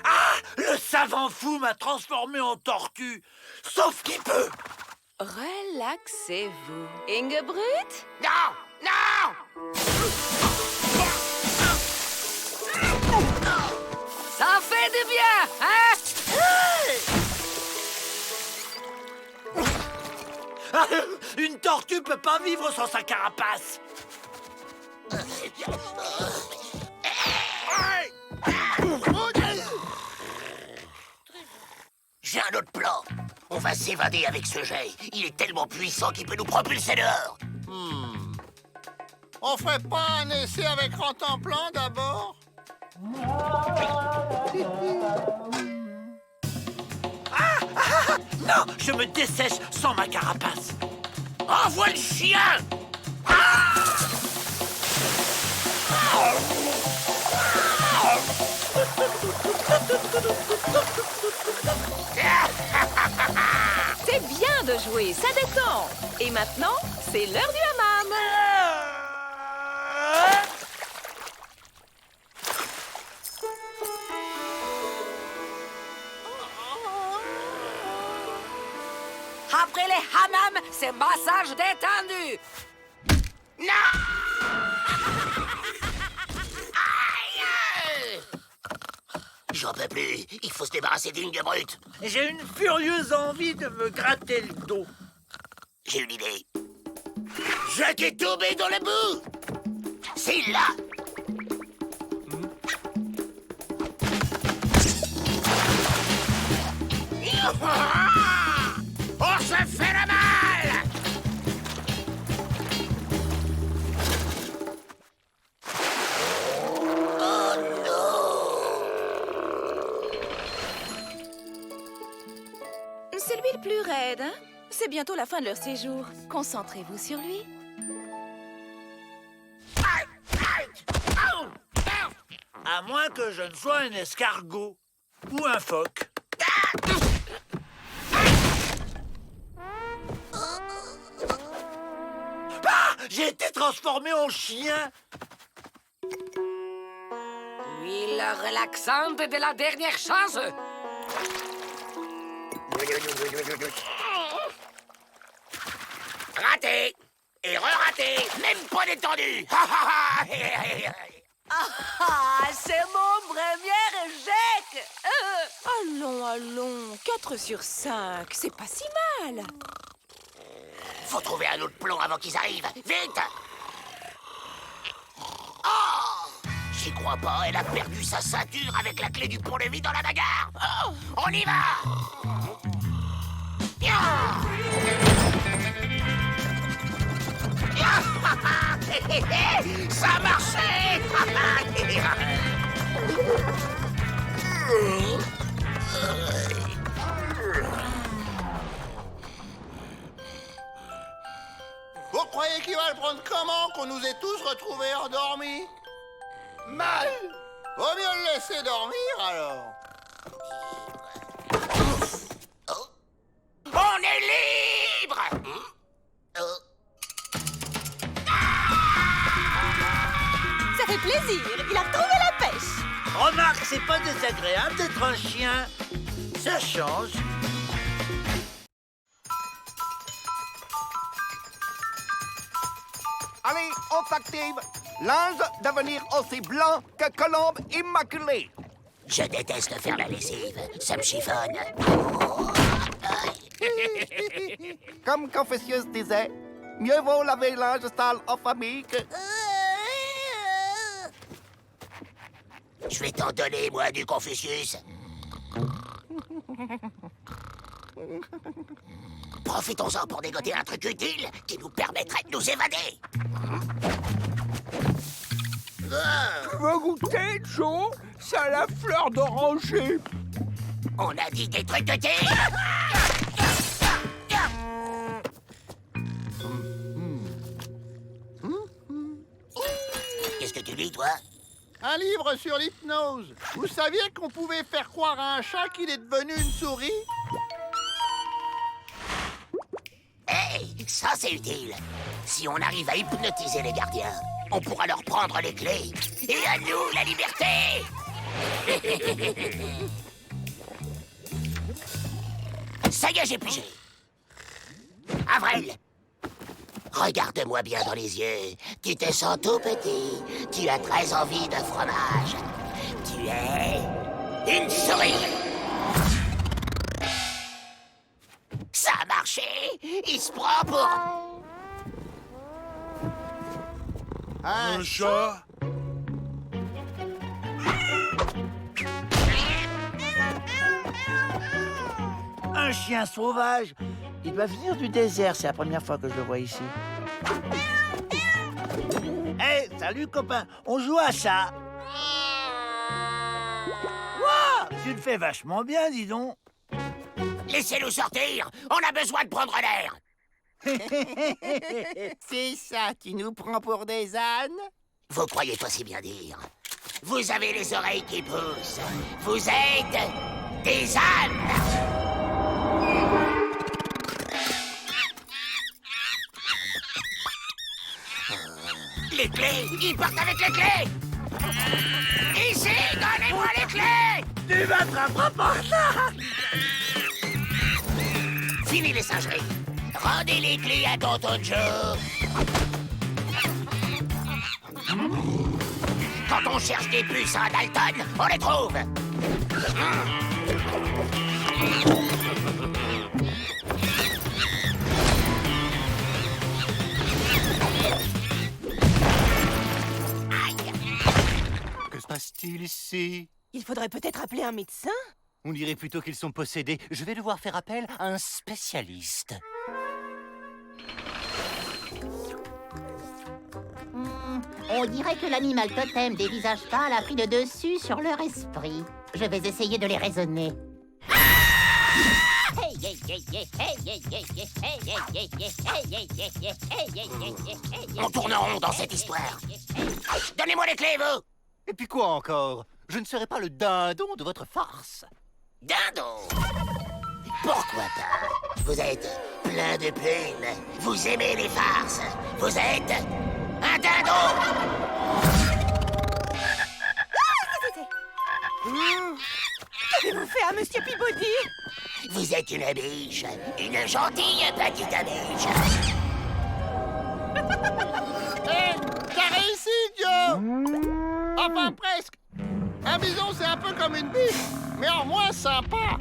Ah! Le savant fou m'a transformé en tortue. Sauf qu'il peut. Relaxez-vous. Ingebrut? Non! Non! Ça fait du bien, hein? Une tortue peut pas vivre sans sa carapace. J'ai un autre plan. On va s'évader avec ce jet. Il est tellement puissant qu'il peut nous propulser dehors. On ferait pas un essai avec Rantanplan d'abord? Non, je me dessèche sans ma carapace. Envoie le chien! C'est bien de jouer, ça détend. Et maintenant, c'est l'heure du hammam. Après les hammams, c'est massage détendu. Non! Aïe! J'en peux plus. Il faut se débarrasser d'une de brute. J'ai une furieuse envie de me gratter le dos. J'ai une idée. Je t'ai tombé dans le bout. C'est là. On se fait le mal. Oh non. C'est lui le plus raide, hein? C'est bientôt la fin de leur séjour. Concentrez-vous sur lui. À moins que je ne sois un escargot ou un phoque. Ah! J'ai été transformé en chien. Huile relaxante de la dernière chance. Raté. Et re-raté. Même pas détendu. Ah, c'est mon premier échec. Allons, allons. 4 sur 5, c'est pas si mal. Faut trouver un autre plomb avant qu'ils arrivent. Vite! Oh! J'y crois pas, elle a perdu sa ceinture avec la clé du pont-levis dans la bagarre. Oh, on y va! Ça a marché! Vous croyez qu'il va le prendre comment qu'on nous ait tous retrouvés endormis? Mal! Vaut mieux le laisser dormir alors. On est libre! Ça fait plaisir. Il a retrouvé la pêche. Remarque, c'est pas désagréable d'être un chien. Ça change. Allez, on s'active. Linge devenir aussi blanc que colombe immaculée. Je déteste faire la lessive. Ça me chiffonne. Comme Confucius disait, mieux vaut laver linge sale en famille que... Je vais t'en donner, moi, du Confucius. Profitons-en pour dégoter un truc utile qui nous permettrait de nous évader. Tu veux goûter, Joe? C'est à la fleur d'oranger. On a dit des trucs utiles. Qu'est-ce que tu dis, toi? Un livre sur l'hypnose. Vous saviez qu'on pouvait faire croire à un chat qu'il est devenu une souris? Hey, ça c'est utile. Si on arrive à hypnotiser les gardiens, on pourra leur prendre les clés. Et à nous, la liberté! Ça y est, j'ai pigé. Avril, regarde-moi bien dans les yeux. Tu te sens tout petit. Tu as très envie de fromage. Tu es une souris. Ça a marché. Il se prend pour... Un chat? Un chien sauvage. Il doit venir du désert, c'est la première fois que je le vois ici. Hey, salut copain, on joue à ça. Wow, tu le fais vachement bien, dis donc. Laissez-nous sortir. On a besoin de prendre l'air. C'est ça, tu nous prends pour des ânes? Vous croyez pas si bien dire. Vous avez les oreilles qui poussent. Vous êtes des ânes. Les clés, ils partent avec les clés. Ici, donnez-moi les clés. Tu m'attraperas pas ça. Fini les singeries. Rendez les clés à Tonton Joe. Quand on cherche des puces à Dalton, on les trouve. Que se passe-t-il ici? Il faudrait peut-être appeler un médecin. On dirait plutôt qu'ils sont possédés. Je vais devoir faire appel à un spécialiste. On dirait que l'animal totem des visages pâles a pris le dessus sur leur esprit. Je vais essayer de les raisonner. On tourne en rond dans cette histoire. Donnez-moi les clés, vous. Et puis quoi encore? Je ne serai pas le dindon de votre farce. Dindon? Pourquoi pas? Vous êtes plein de plumes. Vous aimez les farces. Vous êtes un dindon. Qu'avez-vous fait à Monsieur Peabody? Vous êtes une biche. Une gentille petite biche. Hé, t'as réussi, Joe! Enfin, presque. Un bison, c'est un peu comme une biche, mais en moins sympa.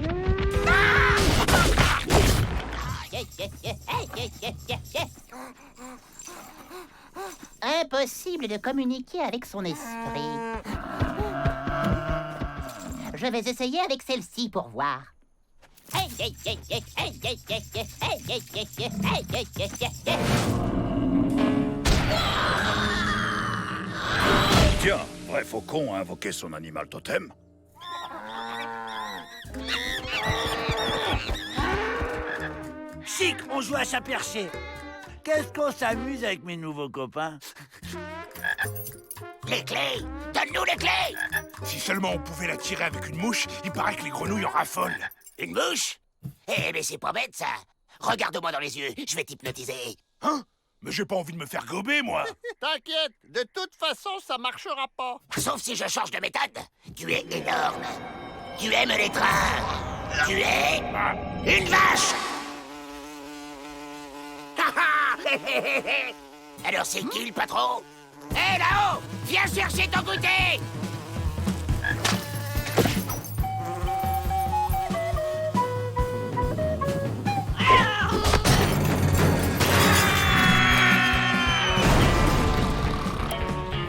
Impossible de communiquer avec son esprit. Je vais essayer avec celle-ci pour voir. Tiens, vrai faucon a invoqué son animal totem. Chic, on joue à chat perché. Qu'est-ce qu'on s'amuse avec mes nouveaux copains? Les clés! Donne-nous les clés! Si seulement on pouvait la tirer avec une mouche, il paraît que les grenouilles en raffolent. Une mouche? Eh, mais c'est pas bête, ça. Regarde-moi dans les yeux, je vais t'hypnotiser. Hein? Mais j'ai pas envie de me faire gober, moi. T'inquiète, de toute façon, ça marchera pas. Sauf si je change de méthode. Tu es énorme. Tu aimes les trains. Tu es une vache. Alors c'est qui le patron? Hé, là-haut! Viens chercher ton goûter!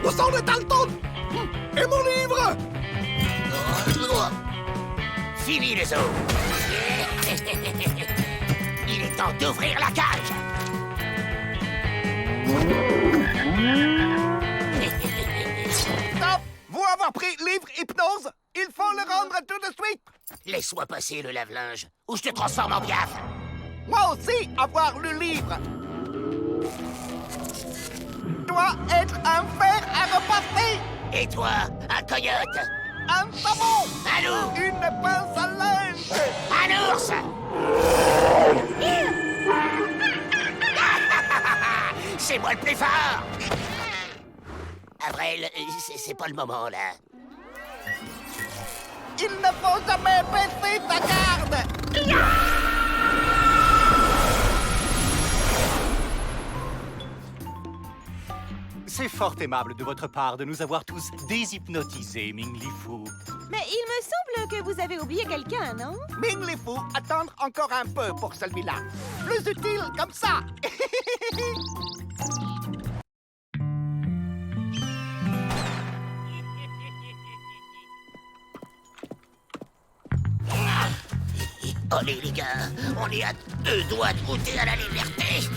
Où sont les Dalton? Et mon livre? Fini les os! Il est temps d'ouvrir la cage! Stop! Vous avoir pris livre hypnose, il faut le rendre tout de suite. Laisse-moi passer le lave-linge, ou je te transforme en piaf! Moi aussi, avoir le livre. Doit être un fer à repasser. Et toi, un coyote! Un savon. Un loup! Une pince à linge. Un ours! C'est moi le plus fort! Avril, c'est pas le moment, là. Il ne faut jamais baisser ta garde. C'est fort aimable de votre part de nous avoir tous déshypnotisés, Ming Li Fu. Mais il me semble que vous avez oublié quelqu'un, non? Ming Li Fu, attendre encore un peu pour celui-là. Plus utile comme ça. Allez, les gars, on est à 2 doigts de goûter à la liberté.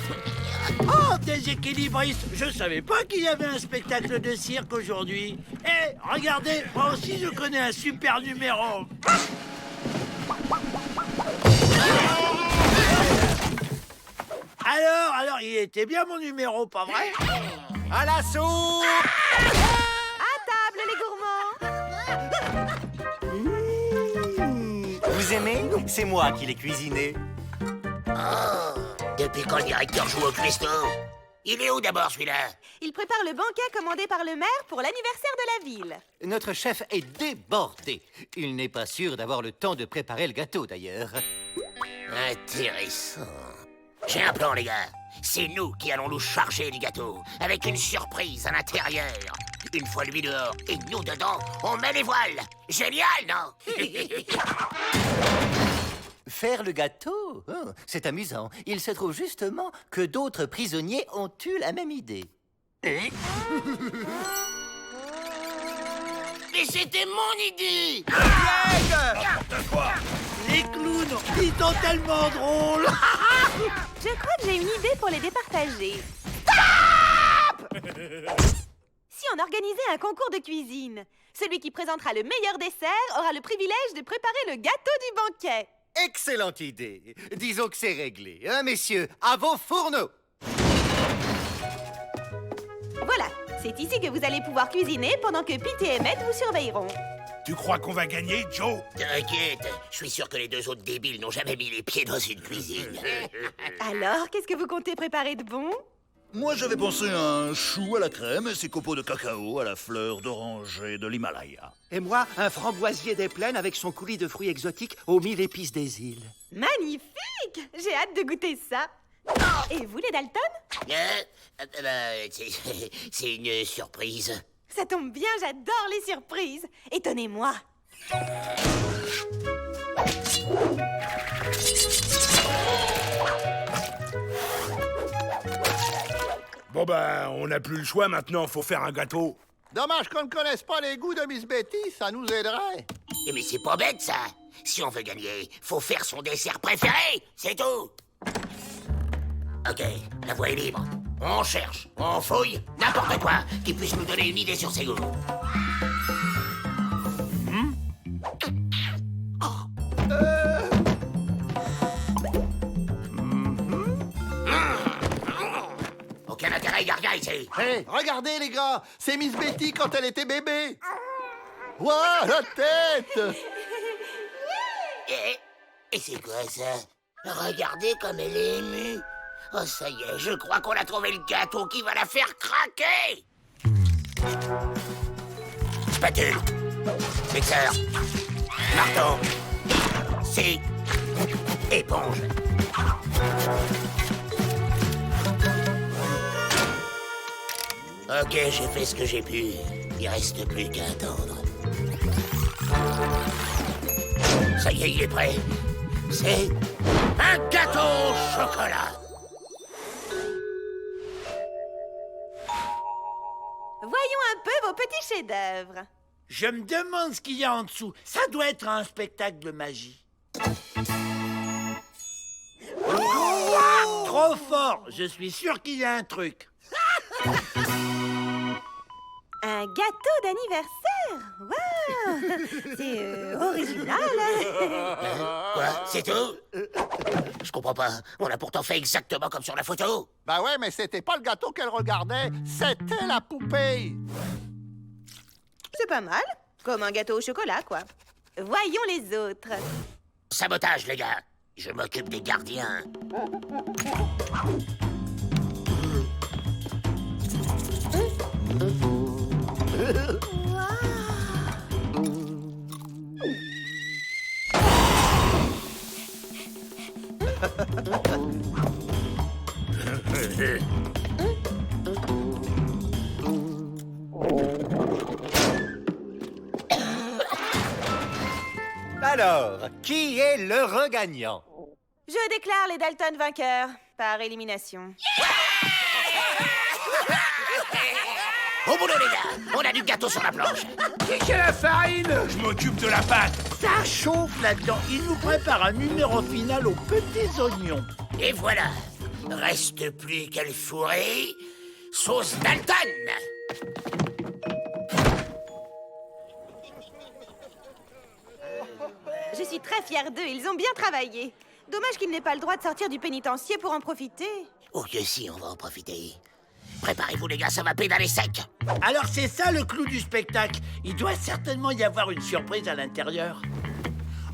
Oh, déséquilibriste! Je savais pas qu'il y avait un spectacle de cirque aujourd'hui. Eh, regardez, moi aussi je connais un super numéro. Alors, il était bien mon numéro, pas vrai? À la soupe! À table, les gourmands! Vous aimez? C'est moi qui l'ai cuisiné. Oh, depuis quand le directeur joue au cuistot? Il est où d'abord, celui-là? Il prépare le banquet commandé par le maire pour l'anniversaire de la ville. Notre chef est débordé. Il n'est pas sûr d'avoir le temps de préparer le gâteau, d'ailleurs. Intéressant. J'ai un plan, les gars. C'est nous qui allons nous charger du gâteau, avec une surprise à l'intérieur. Une fois lui dehors et nous dedans, on met les voiles. Génial, non? Faire le gâteau? Oh, c'est amusant. Il se trouve justement que d'autres prisonniers ont eu la même idée. Mais c'était mon idée! N'importe quoi! Les clowns, ils sont tellement drôles. Je crois que j'ai une idée pour les départager. Si on organisait un concours de cuisine, celui qui présentera le meilleur dessert aura le privilège de préparer le gâteau du banquet. Excellente idée. Disons que c'est réglé. Hein, messieurs, à vos fourneaux. Voilà, c'est ici que vous allez pouvoir cuisiner pendant que Pete et Emmett vous surveilleront. Tu crois qu'on va gagner, Joe? T'inquiète, je suis sûr que les deux autres débiles n'ont jamais mis les pieds dans une cuisine. Alors, qu'est-ce que vous comptez préparer de bon? Moi, j'avais pensé à un chou à la crème et ses copeaux de cacao à la fleur d'oranger de l'Himalaya. Et moi, un framboisier des plaines avec son coulis de fruits exotiques aux 1000 épices des îles. Magnifique! J'ai hâte de goûter ça. Et vous, les Dalton? C'est une surprise. Ça tombe bien, j'adore les surprises. Étonnez-moi. Bon ben, on n'a plus le choix maintenant, faut faire un gâteau. Dommage qu'on ne connaisse pas les goûts de Miss Betty, ça nous aiderait. Mais c'est pas bête, ça. Si on veut gagner, faut faire son dessert préféré, c'est tout. Ok, la voie est libre. On cherche, on fouille, n'importe quoi qui puisse nous donner une idée sur ses goûts. Aucun intérêt, y'a rien ici. Hé, regardez les gars, c'est Miss Betty quand elle était bébé. Ouah, la tête! Et c'est quoi ça? Regardez comme elle est émue. Oh, ça y est, je crois qu'on a trouvé le gâteau qui va la faire craquer. Spatule, mixeur, marteau, scie, éponge. Ok, j'ai fait ce que j'ai pu. Il reste plus qu'à attendre. Ça y est, il est prêt. C'est un gâteau au chocolat. Voyons un peu vos petits chefs-d'œuvre. Je me demande ce qu'il y a en dessous. Ça doit être un spectacle de magie. Trop fort. Je suis sûr qu'il y a un truc. Un gâteau d'anniversaire. Waouh! C'est original. Quoi? C'est tout? Je comprends pas. On a pourtant fait exactement comme sur la photo. Bah ouais, mais c'était pas le gâteau qu'elle regardait, c'était la poupée. C'est pas mal. Comme un gâteau au chocolat, quoi. Voyons les autres. Sabotage, les gars. Je m'occupe des gardiens. Alors, qui est l'heureux gagnant? Je déclare les Dalton vainqueurs par élimination. Au boulot, les gars. On a du gâteau sur la planche. Qui a la farine? Je m'occupe de la pâte. Ça chauffe là-dedans. Il nous prépare un numéro final aux petits oignons. Et voilà. Reste plus qu'à le fourrer. Sauce Dalton. Je suis très fière d'eux, ils ont bien travaillé. Dommage qu'ils n'aient pas le droit de sortir du pénitencier pour en profiter. Oh que si, on va en profiter. Préparez-vous les gars, ça va pédaler sec. Alors c'est ça le clou du spectacle. Il doit certainement y avoir une surprise à l'intérieur.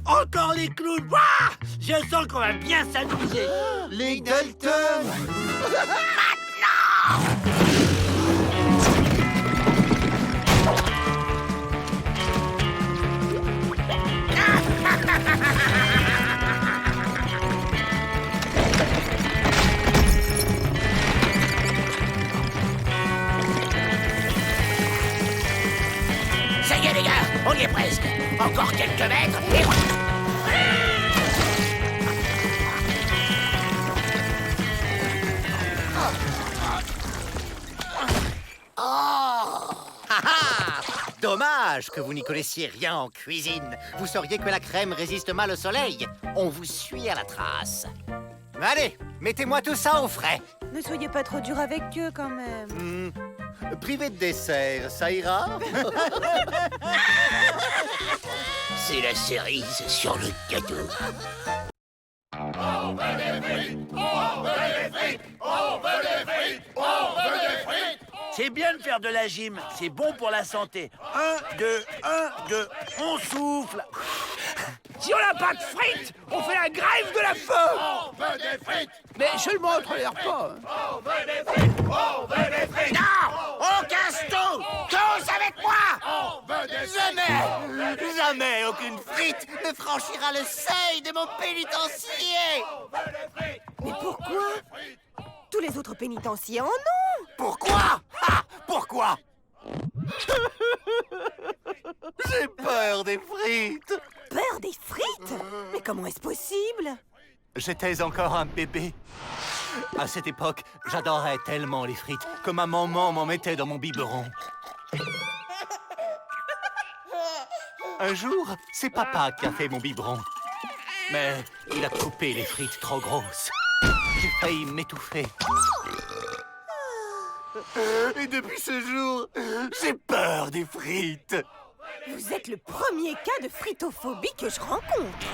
Encore les clowns. Wouah! Je sens qu'on va bien s'amuser. Les Dalton. mètres et... Ah ah! Dommage que vous n'y connaissiez rien en cuisine. Vous sauriez que la crème résiste mal au soleil. On vous suit à la trace. Allez, mettez-moi tout ça au frais. Ne soyez pas trop dur avec eux, quand même. Privé de dessert, ça ira? C'est la cerise sur le gâteau. On veut des frites! On veut des frites! On veut des frites! On veut des frites! C'est bien de faire de la gym, c'est bon pour la santé. 1, 2, 1, 2, on souffle. Si on n'a pas de frites, on fait la grève de la faim. On veut des frites! Mais seulement entre les repas. On veut des frites! On veut des frites! Non! On casse tout! Tous avec moi! On veut des frites! Jamais aucune frite ne franchira le seuil de mon pénitencier. Mais pourquoi? Tous les autres pénitenciers en ont. Pourquoi? Ah, pourquoi? J'ai peur des frites. Peur des frites? Mais comment est-ce possible? J'étais encore un bébé. À cette époque, j'adorais tellement les frites que ma maman m'en mettait dans mon biberon. Un jour, c'est papa qui a fait mon biberon. Mais il a coupé les frites trop grosses. J'ai failli m'étouffer. Et depuis ce jour, j'ai peur des frites. Vous êtes le premier cas de fritophobie que je rencontre.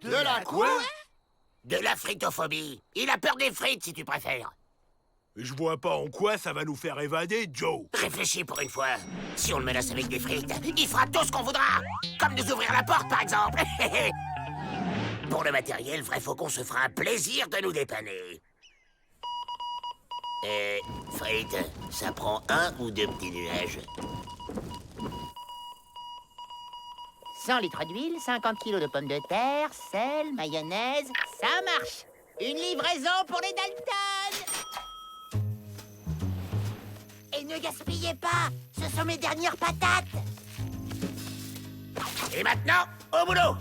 De la quoi? De la fritophobie. Il a peur des frites, si tu préfères. Je vois pas en quoi ça va nous faire évader, Joe. Réfléchis pour une fois. Si on le menace avec des frites, il fera tout ce qu'on voudra. Comme nous ouvrir la porte, par exemple. Pour le matériel, Vrai Faucon se fera un plaisir de nous dépanner. Et frites, ça prend 1 ou 2 petits nuages. 100 litres d'huile, 50 kilos de pommes de terre, sel, mayonnaise, ça marche. Une livraison pour les Dalton. Et ne gaspillez pas, ce sont mes dernières patates. Et maintenant, au boulot.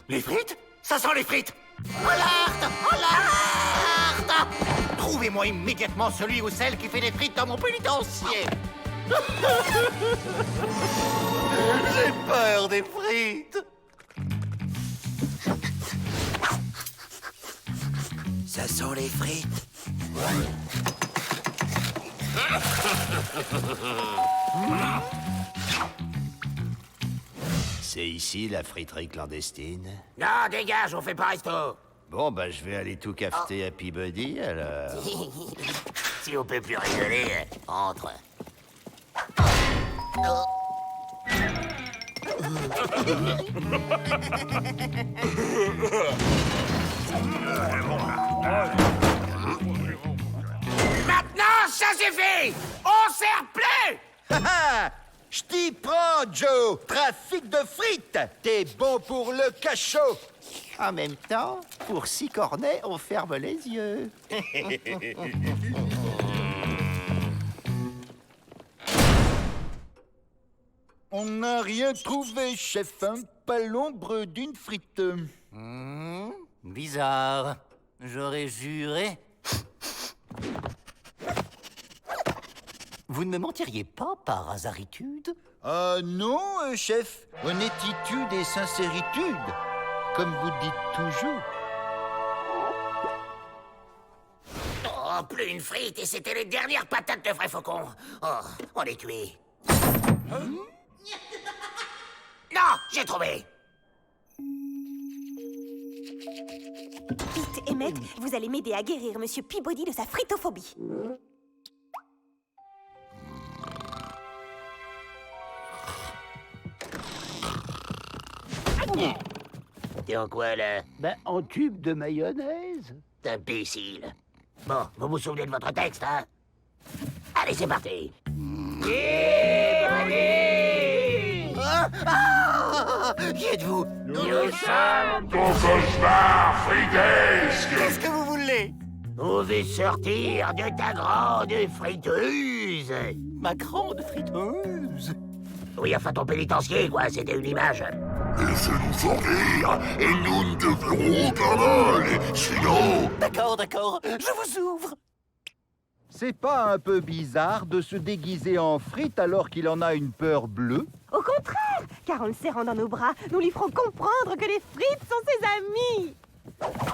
Les frites? Ça sent les frites. Alerte! Alerte! Trouvez-moi immédiatement celui ou celle qui fait des frites dans mon pénitencier. J'ai peur des frites. Ça sent les frites. C'est ici la friterie clandestine? Non, dégage, on fait pas resto. Bon, bah je vais aller tout cafeter à Peabody, alors... Si on peut plus rigoler, entre. Maintenant, ça suffit! On sert plus! Je t'y prends, Joe! Trafic de frites! T'es bon pour le cachot! En même temps, pour 6 cornets, on ferme les yeux. On n'a rien trouvé, chef, hein? Pas l'ombre d'une frite. Bizarre. J'aurais juré. Vous ne me mentiriez pas par hasarditude? Ah non, chef. Honnêtitude et sincéritude. Comme vous dites toujours. Oh, plus une frite et c'était les dernières patates de Vrai Faucon. Oh, on est cuit. Non, j'ai trouvé. Pete et Emmett, vous allez m'aider à guérir Monsieur Peabody de sa fritophobie. T'es en quoi, là? Ben, en tube de mayonnaise. T'es imbécile. Bon, vous vous souvenez de votre texte, hein? Allez, c'est parti. Qui êtes-vous? Nous sommes ton cauchemar fritesque! Qu'est-ce que vous voulez? On veut sortir de ta grande friteuse. Ma grande friteuse? Oui, enfin ton pénitencier, quoi, c'était une image. Laissez-nous sortir et nous ne deviendrons aucun mal. Sinon... D'accord, d'accord, je vous ouvre. C'est pas un peu bizarre de se déguiser en frite alors qu'il en a une peur bleue? Au contraire, car en le serrant dans nos bras, nous lui ferons comprendre que les frites sont ses amis.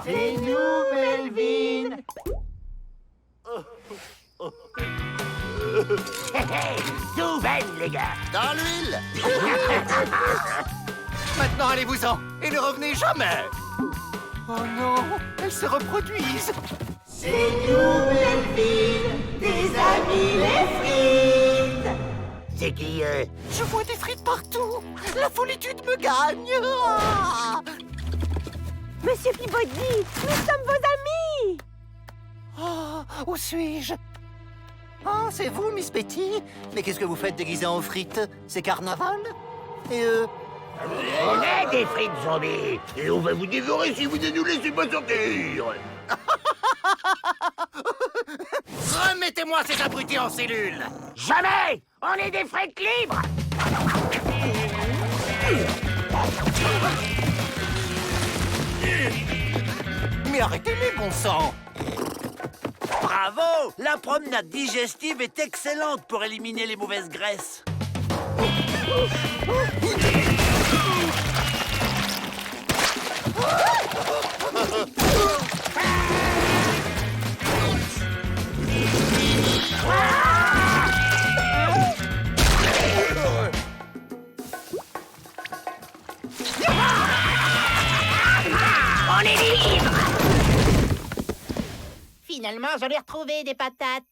C'est nous, Melvin. Tout belle, les gars. Dans l'huile. Maintenant, allez-vous-en et ne revenez jamais. Oh non, elles se reproduisent. C'est nous, Melvin, des amis les frites. C'est qui, Je vois des frites partout. La folitude me gagne. Ah. Monsieur Peabody, nous sommes vos amis. Oh, où suis-je? Oh, c'est vous, Miss Betty? Mais qu'est-ce que vous faites déguisé en frites? C'est carnaval? Et On est des frites zombies, et on va vous dévorer si vous ne nous laissez pas sortir. Remettez-moi ces abrutis en cellule! Jamais. On est des frites libres. Mais arrêtez-les, bon sang! Bravo! La promenade digestive est excellente pour éliminer les mauvaises graisses. On est libres. Finalement, j'en ai retrouvé des patates.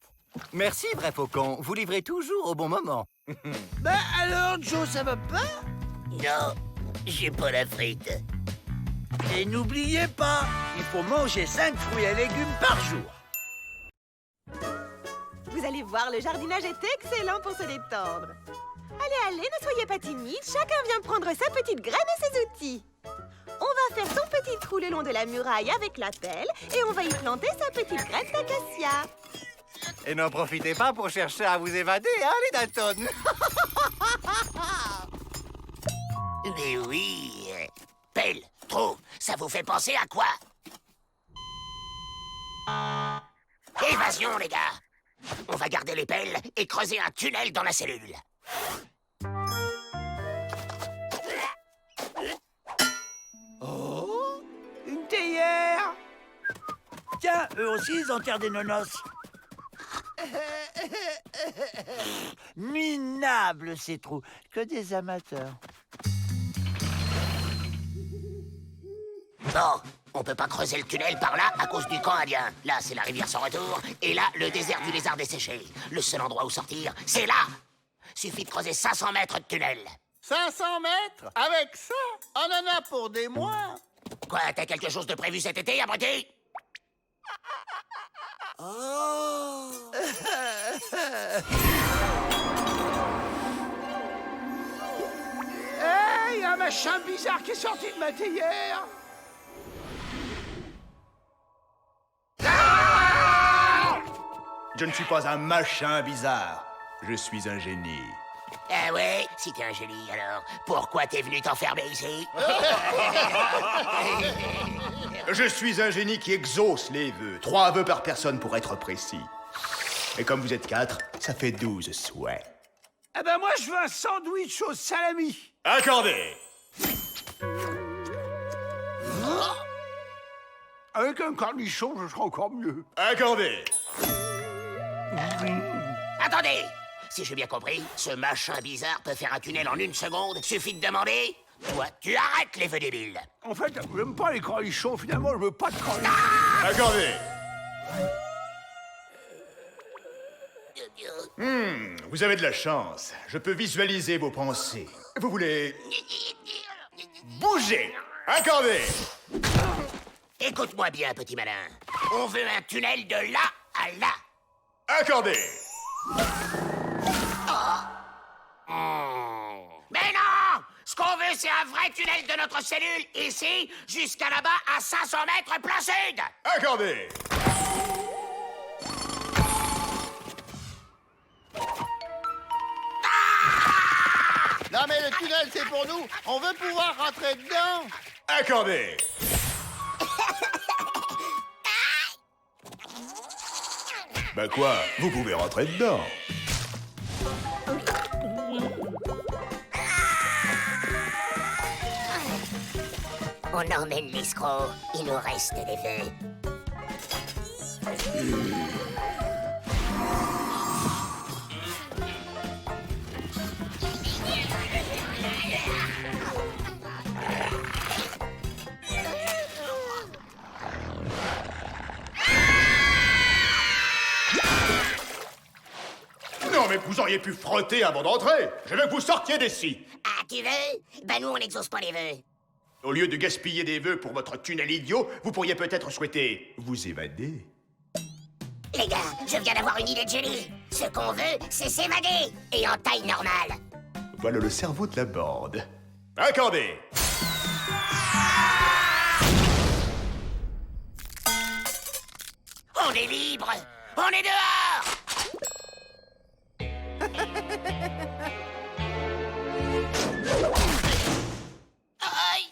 Merci, vrai faucon. Vous livrez toujours au bon moment. Ben alors, Joe, ça va pas? Non, j'ai pas la frite. Et n'oubliez pas, il faut manger 5 fruits et légumes par jour. Vous allez voir, le jardinage est excellent pour se détendre. Allez, allez, ne soyez pas timide. Chacun vient prendre sa petite graine et ses outils. On va faire son petit trou le long de la muraille avec la pelle et on va y planter sa petite graine d'acacia. Et n'en profitez pas pour chercher à vous évader, hein, les Dalton? Mais oui. Pelle, trou, ça vous fait penser à quoi? Évasion, les gars. On va garder les pelles et creuser un tunnel dans la cellule. Oh, une théière. Tiens, eux aussi, ils enterrent des nonos. Minable, ces trous. Que des amateurs. Bon, on peut pas creuser le tunnel par là à cause du camp indien. Là, c'est la rivière sans retour, et là, le désert du lézard desséché. Le seul endroit où sortir, c'est là. Suffit de creuser 500 mètres de tunnel. 500 mètres? Avec ça, on en a pour des mois. Quoi, t'as quelque chose de prévu cet été, abruti? Oh. Hey, un machin bizarre qui est sorti de ma théière. Je ne suis pas un machin bizarre. Je suis un génie. Ah ouais, si t'es un génie, alors pourquoi t'es venu t'enfermer ici? Je suis un génie qui exauce les vœux. 3 vœux par personne pour être précis. Et comme vous êtes 4, ça fait 12 souhaits. Ah ben moi, je veux un sandwich au salami. Accordé. Avec un cornichon, je serai encore mieux. Accordé. Attendez! Si j'ai bien compris, ce machin bizarre peut faire un tunnel en 1 seconde. Suffit de demander. Toi, tu arrêtes les vœux débiles. En fait, j'aime pas les cornichons. Finalement, je veux pas de cornichons. Accordé. Vous avez de la chance. Je peux visualiser vos pensées. Vous voulez... bouger. Accordé. Écoute-moi bien, petit malin. On veut un tunnel de là à là. Accordé. Mais non! Ce qu'on veut, c'est un vrai tunnel de notre cellule, ici, jusqu'à là-bas, à 500 mètres plein sud! Accordé. Non mais le tunnel c'est pour nous. On veut pouvoir rentrer dedans. Accordé. Bah quoi? Vous pouvez rentrer dedans. On emmène l'escroc. Il nous reste des vœux. Non mais vous auriez pu frotter avant d'entrer. Je veux que vous sortiez d'ici. Ah, tu veux? Bah nous, on n'exauce pas les vœux. Au lieu de gaspiller des vœux pour votre tunnel idiot, vous pourriez peut-être souhaiter vous évader. Les gars, je viens d'avoir une idée de génie. Ce qu'on veut, c'est s'évader. Et en taille normale. Voilà le cerveau de la bande. Accordé. On est libre. On est dehors. Aïe.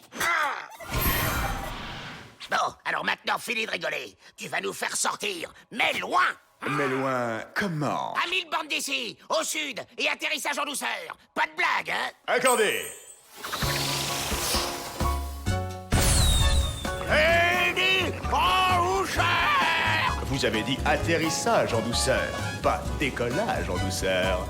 Bon, alors maintenant, fini de rigoler. Tu vas nous faire sortir, mais loin. Mais loin, comment? À 1000 bandes d'ici, au sud, et atterrissage en douceur. Pas de blague, hein? Accordé. Vous avez dit atterrissage en douceur, pas décollage en douceur.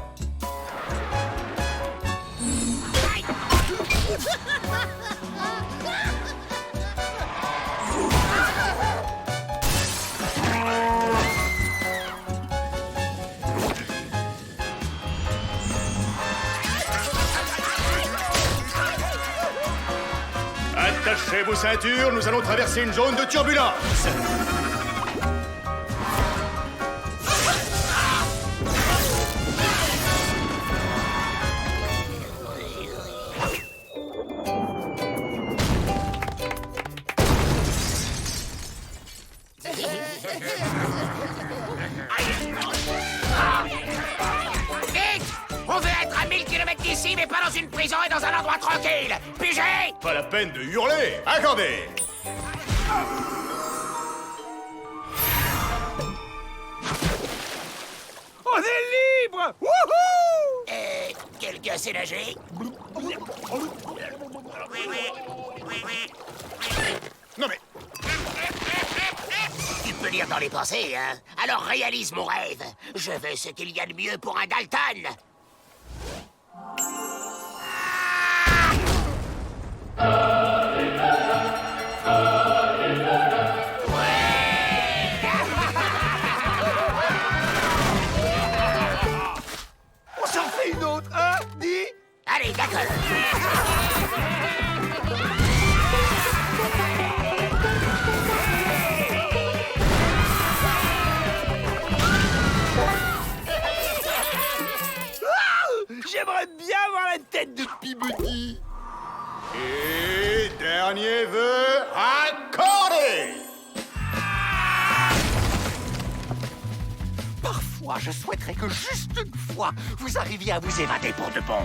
Attachez vos ceintures, nous allons traverser une zone de turbulence. Vite! On veut être à 1000 km d'ici, mais pas dans une prison et dans un endroit tranquille. Pigé! Pas la peine de hurler. Accordé. On est libre! Wouhou! Quelqu'un sait nager? Non mais... Tu peux lire dans les pensées, hein? Alors réalise mon rêve. Je veux ce qu'il y a de mieux pour un Dalton. On s'en fait une autre, hein? Dis! Allez, d'accord. J'aimerais bien avoir la tête de Peabody. Et dernier vœu, accordé. Parfois, je souhaiterais que juste une fois, vous arriviez à vous évader pour de bon.